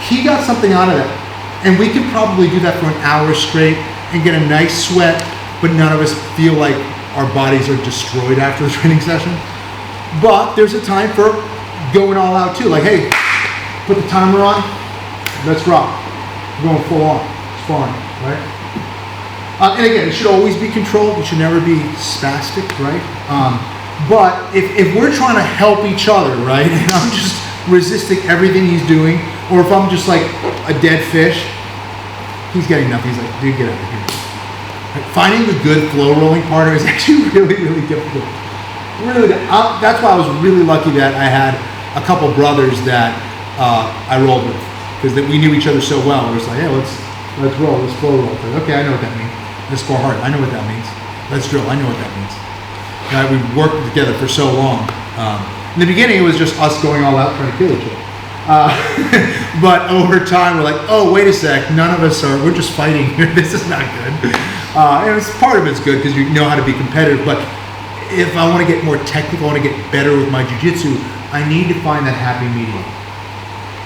he got something out of that. And we could probably do that for an hour straight and get a nice sweat, but none of us feel like our bodies are destroyed after the training session. But there's a time for going all out too. Like, hey, put the timer on, let's rock. We're going full on, sparring, right? And again, it should always be controlled. It should never be spastic, right? But if we're trying to help each other, right, and I'm just resisting everything he's doing, or if I'm just like a dead fish, he's getting nothing. He's like, dude, get out of here. Like, finding the good flow rolling partner is actually really, really difficult. Really, that's why I was really lucky that I had a couple brothers that I rolled with, because we knew each other so well. It was like, hey, let's roll, let's flow roll. Like, okay, I know what that means. Let's spar hard. I know what that means. Let's drill. I know what that means. We worked together for so long. In the beginning, it was just us going all out trying to kill each other. But over time, we're like, oh, wait a sec. None of us we're just fighting here. This is not good. And part of it's good because you know how to be competitive. But if I want to get more technical, I want to get better with my jiu-jitsu, I need to find that happy medium.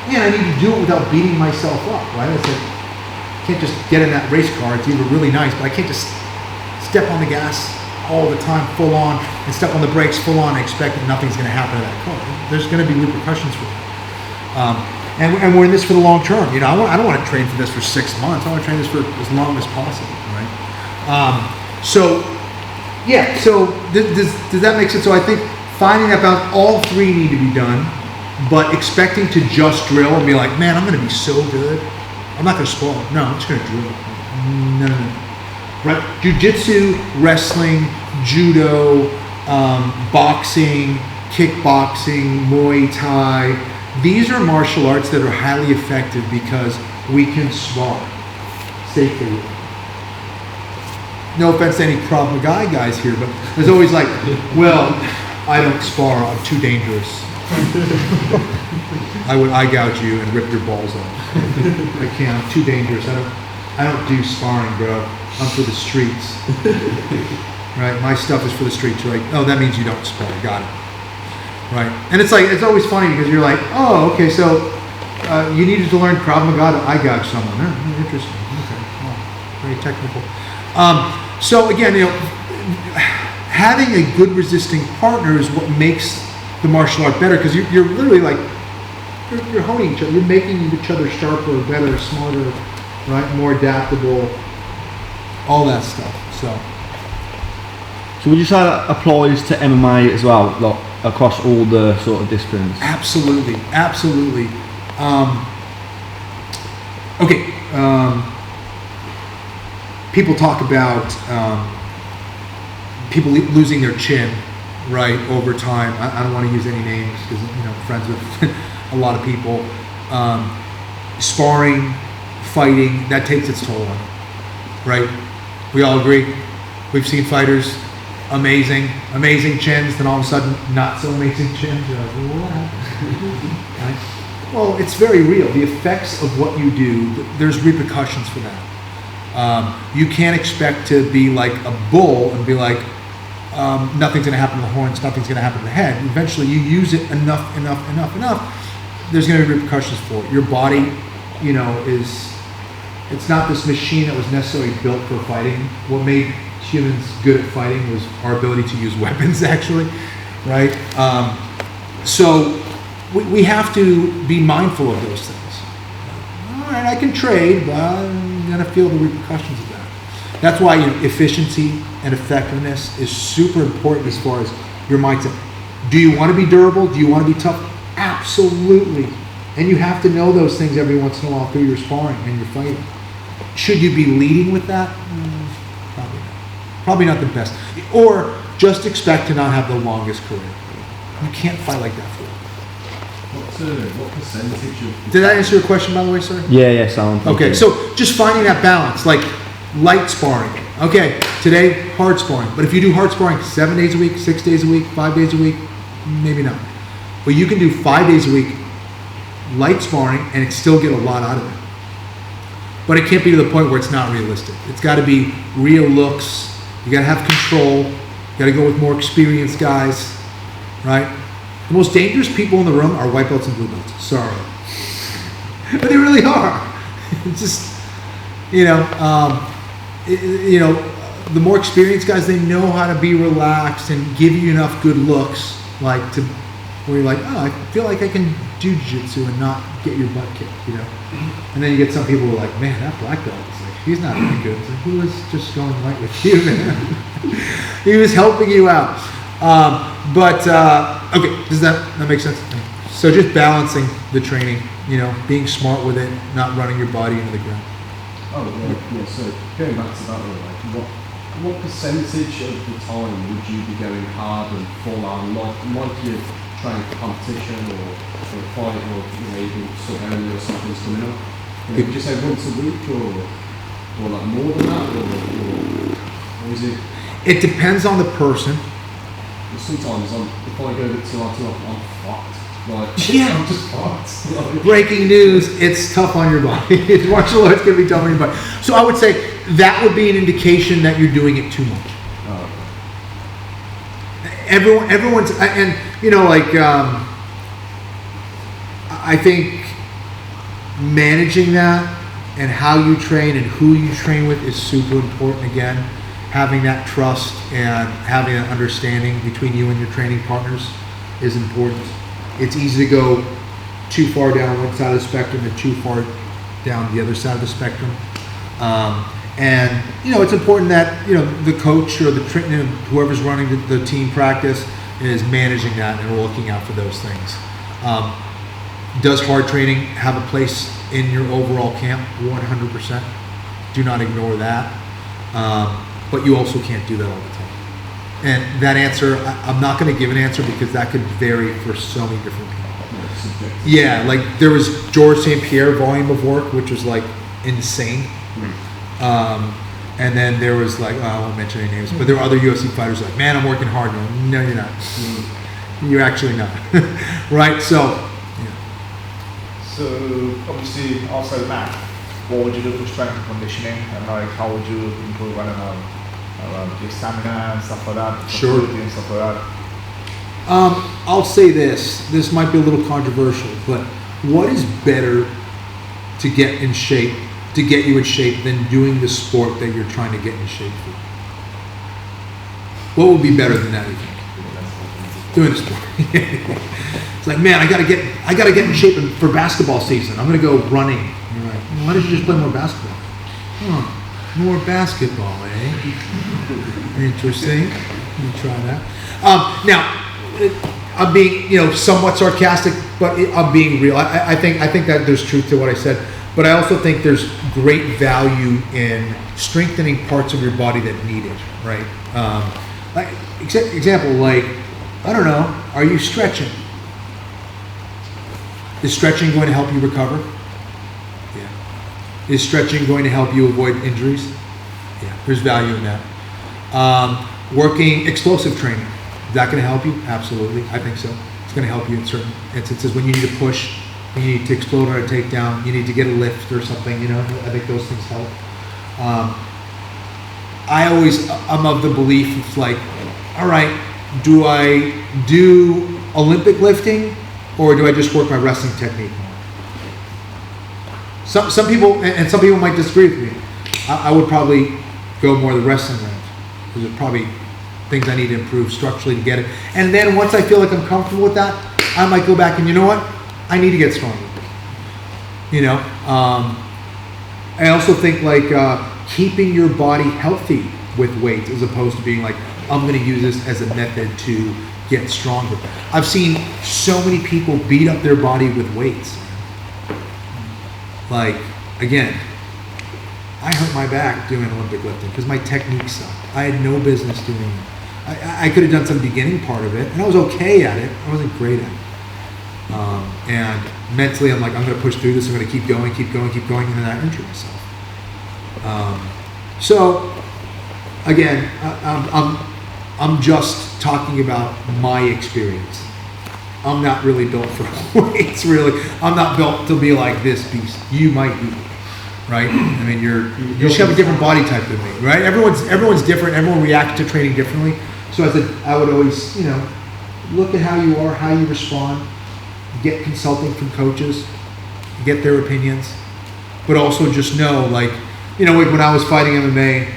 And I need to do it without beating myself up, right? It's like, I can't just get in that race car. It's either really nice, but I can't just step on the gas all the time, full on, and step on the brakes full on and expect that nothing's going to happen to that car. There's going to be repercussions for that. And we're in this for the long term. You know, I don't want to train for this for 6 months. I want to train this for as long as possible, right? So does that make sense? So I think finding that balance, all 3 need to be done, but expecting to just drill and be like, man, I'm going to be so good. I'm not going to spar. No, I'm just going to drill. No. Right? Jiu-jitsu, wrestling, judo, boxing, kickboxing, Muay Thai. These are martial arts that are highly effective because we can spar safely. No offense to any Krav Maga guys here, but there's always like, well, I don't spar, I'm too dangerous. I would eye gouge you and rip your balls off. I can't, I'm too dangerous. I don't do sparring, bro. I'm for the streets. Right? My stuff is for the streets. You're like, oh, that means you don't spar. Got it. Right? And it's like, it's always funny because you're like, oh, okay, so you needed to learn Krav Maga to eye gouge someone. Interesting. Okay. Well, very technical. So again, you know, having a good resisting partner is what makes the martial art better, because you're literally like, you're honing each other, you're making each other sharper, better, smarter, right? More adaptable, all that stuff. So would you say that applies to MMA as well, like across all the sort of disciplines? Absolutely. People talk about people losing their chin, right, over time. I don't want to use any names because, you know, I'm friends with a lot of people. Sparring, fighting, that takes its toll on it, right? We all agree. We've seen fighters, amazing chins, then all of a sudden, not so amazing chins. You're like, well, what happened? Right? Well, it's very real. The effects of what you do, there's repercussions for that. You can't expect to be like a bull and be like, nothing's going to happen to the horns, nothing's going to happen to the head. Eventually, you use it enough, there's going to be repercussions for it. Your body, you know, it's not this machine that was necessarily built for fighting. What made humans good at fighting was our ability to use weapons, actually, right? So we have to be mindful of those things. All right, I can trade, but I'm going to feel the repercussions of that. That's why efficiency and effectiveness is super important as far as your mindset. Do you want to be durable? Do you want to be tough? Absolutely. And you have to know those things every once in a while through your sparring and your fighting. Should you be leading with that? Probably not the best. Or just expect to not have the longest career. You can't fight like that for What percentage of... Did that answer your question, by the way, sir? Yeah, sound. Okay, so just finding that balance, like light sparring. Okay, today, hard sparring. But if you do hard sparring 7 days a week, 6 days a week, 5 days a week, maybe not. But you can do 5 days a week light sparring and still get a lot out of it. But it can't be to the point where it's not realistic. It's got to be real looks. You got to have control. You got to go with more experienced guys, right? The most dangerous people in the room are white belts and blue belts. Sorry. But they really are. It's just, the more experienced guys, they know how to be relaxed and give you enough good looks, like to where you're like, oh, I feel like I can do jiu-jitsu and not get your butt kicked, And then you get some people who are like, man, that black belt is like, he's not really good. It's like, who was just going right with you, man? He was helping you out. Okay, does that make sense? So just balancing the training, being smart with it, not running your body into the ground. Oh, yeah. So going back to that, like, what percentage of the time would you be going hard and full on, like you're training for competition or for a fight, or even sub-area or something's coming up? Would you say once a week, or like more than that, or is it? It depends on the person. Sometimes if I go to I'm fucked. Like, Yeah. I'm just fucked. Like, Breaking news, it's tough on your body. Martial arts can be tough on your body. So I would say that would be an indication that you're doing it too much. Everyone's, and I think managing that and how you train and who you train with is super important. Again, having that trust and having an understanding between you and your training partners is important. It's easy to go too far down one side of the spectrum and too far down the other side of the spectrum. And it's important that the coach or the trainer, whoever's running the team practice, is managing that and looking out for those things. Does hard training have a place in your overall camp? 100%. Do not ignore that. But you also can't do that all the time. And that answer, I'm not going to give an answer because that could vary for so many different people. Yeah, like there was George St. Pierre volume of work, which was like insane. And then there was like, I won't mention any names, but there were other UFC fighters like, man, I'm working hard. No, you're not. You're actually not. Right? So obviously, outside Matt, what would you do for strength and conditioning, and like how would you improve, I don't know, your stamina and stuff like that? Sure. And stuff like that. I'll say this might be a little controversial, but what is better to get in shape, to get you in shape, than doing the sport that you're trying to get in shape for? What would be better than that, you think? Doing the sport. It's like, man, I gotta get in shape for basketball season. I'm gonna go running. And you're like, well, why don't you just play more basketball? More basketball, eh? Interesting. Let me try that. Now, I'm being, somewhat sarcastic, but I'm being real. I think that there's truth to what I said, but I also think there's great value in strengthening parts of your body that need it, right? Like example, like, I don't know, are you stretching? Is stretching going to help you recover? Yeah. Is stretching going to help you avoid injuries? Yeah, there's value in that. Working explosive training, is that going to help you? Absolutely, I think so. It's going to help you in certain instances when you need to push, when you need to explode or a takedown, you need to get a lift or something, I think those things help. I'm of the belief it's like, all right, do I do Olympic lifting or do I just work my wrestling technique more? Some people, and some people might disagree with me. I would probably go more the wrestling route. There's probably things I need to improve structurally to get it. And then once I feel like I'm comfortable with that, I might go back and you know what? I need to get stronger. I also think like keeping your body healthy with weights as opposed to being like, I'm going to use this as a method to get stronger. I've seen so many people beat up their body with weights. Like, again, I hurt my back doing Olympic lifting because my technique sucked. I had no business doing it. I could have done some beginning part of it, and I was okay at it. I wasn't great at it. And mentally, I'm like, I'm going to push through this. I'm going to keep going, and then I injured myself. So, again, I'm just talking about my experience. I'm not really built for weights, really. I'm not built to be like this beast. You might be, right? I mean, you just have a different body type than me, right? Everyone's different. Everyone reacts to training differently. So I would always, look at how you are, how you respond, get consulting from coaches, get their opinions, but also just know, like when I was fighting MMA,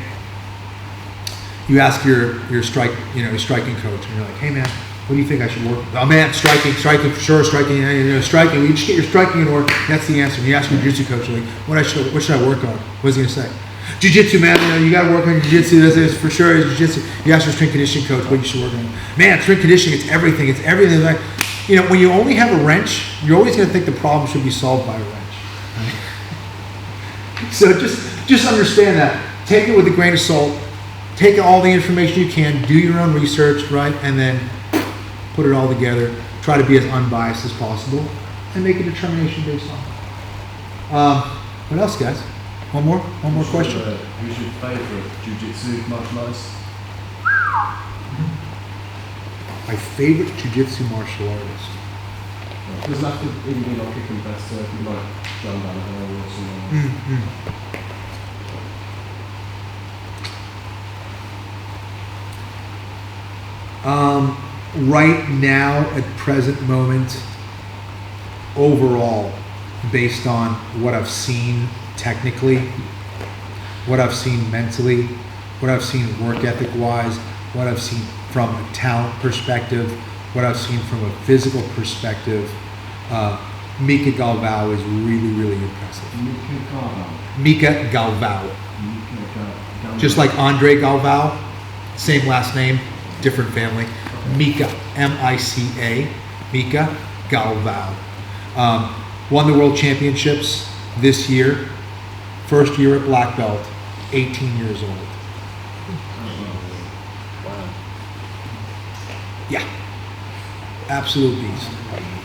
you ask your striking coach, and you're like, hey man, what do you think I should work with? Oh man, striking for sure, striking. You just get your striking in order. That's the answer. And you ask your jiu-jitsu coach, like, what should I work on? What's he gonna say? Jiu-jitsu, man. You gotta work on jiu-jitsu. That's for sure. Jiu-jitsu. You ask your strength conditioning coach what you should work on. Man, strength conditioning, it's everything. It's everything. Like, when you only have a wrench, you're always gonna think the problem should be solved by a wrench. Right? So just understand that. Take it with a grain of salt. Take all the information you can. Do your own research, right, and then put it all together, try to be as unbiased as possible, and make a determination based on it. What else, guys? One more question? Who's your favourite jiu-jitsu martial artist? My favorite jiu-jitsu martial artist? It doesn't have to even be like a competitor, it could be like John Danaher or something. Right now, at present moment, overall, based on what I've seen technically, what I've seen mentally, what I've seen work ethic wise, what I've seen from a talent perspective, what I've seen from a physical perspective, Mika Galvao is really, really impressive. Mika Galvao. Just like Andre Galvao, same last name, different family. Mika, M-I-C-A, Mika Galvao. Won the world championships this year, first year at black belt, 18 years old. Yeah, absolute beast.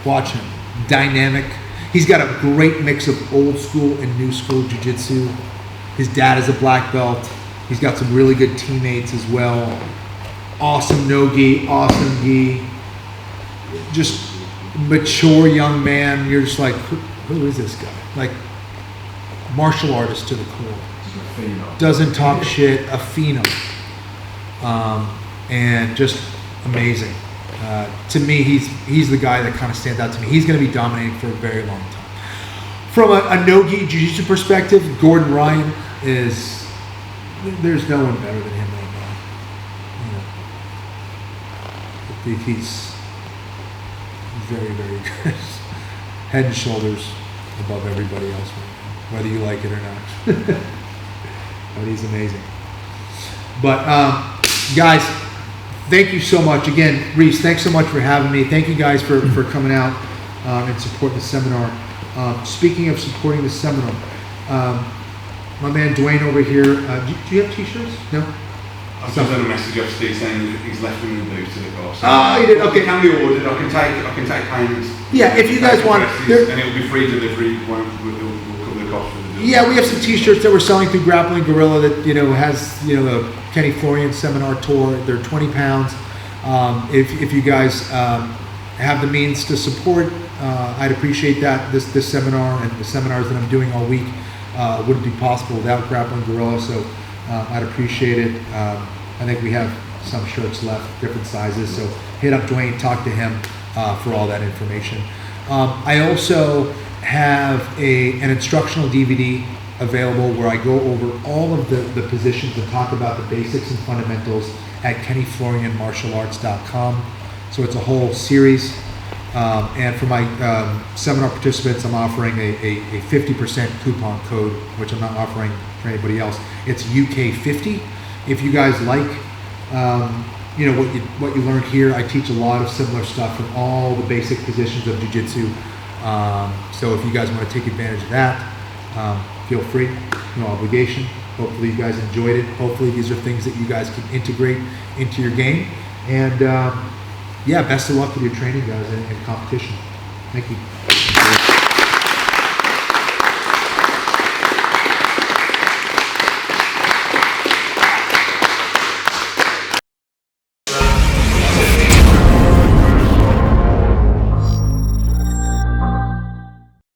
Watch him, dynamic. He's got a great mix of old school and new school jiu-jitsu. His dad is a black belt. He's got some really good teammates as well. Awesome no-gi, awesome gi. Just mature young man. You're just like, who is this guy? Like, martial artist to the core. Doesn't talk shit, a phenom. And just amazing. To me, he's the guy that kind of stands out to me. He's going to be dominating for a very long time. From a no-gi jiu-jitsu perspective, Gordon Ryan there's no one better than him right now. He's very, very good. Head and shoulders above everybody else right now, whether you like it or not. But he's amazing. But guys, thank you so much. Again, Reese, thanks so much for having me. Thank you guys for coming out and supporting the seminar. Speaking of supporting the seminar, my man Dwayne over here, do you have t-shirts? No? I've just had a message off Steve saying that he's left them in the boot to the course. Oh, you did? Okay. It can be ordered. I can take payments. Yeah, if you guys want, and it'll be free delivery. We'll cover the cost for the delivery. Yeah, we have some t-shirts that we're selling through Grappling Gorilla that has the Kenny Florian seminar tour. They're 20 pounds. If you guys have the means to support, I'd appreciate that. This seminar and the seminars that I'm doing all week wouldn't be possible without Grappling Gorilla. So I'd appreciate it. I think we have some shirts left, different sizes. So hit up Dwayne, talk to him for all that information. I also have an instructional DVD available where I go over all of the positions and talk about the basics and fundamentals at KennyFlorianMartialArts.com. So it's a whole series. And for my seminar participants, I'm offering a 50% coupon code, which I'm not offering for anybody else. It's UK50. If you guys like, what you learned here, I teach a lot of similar stuff from all the basic positions of jiu-jitsu. So if you guys want to take advantage of that, feel free, no obligation. Hopefully you guys enjoyed it. Hopefully these are things that you guys can integrate into your game. And yeah, best of luck with your training, guys, and competition. Thank you.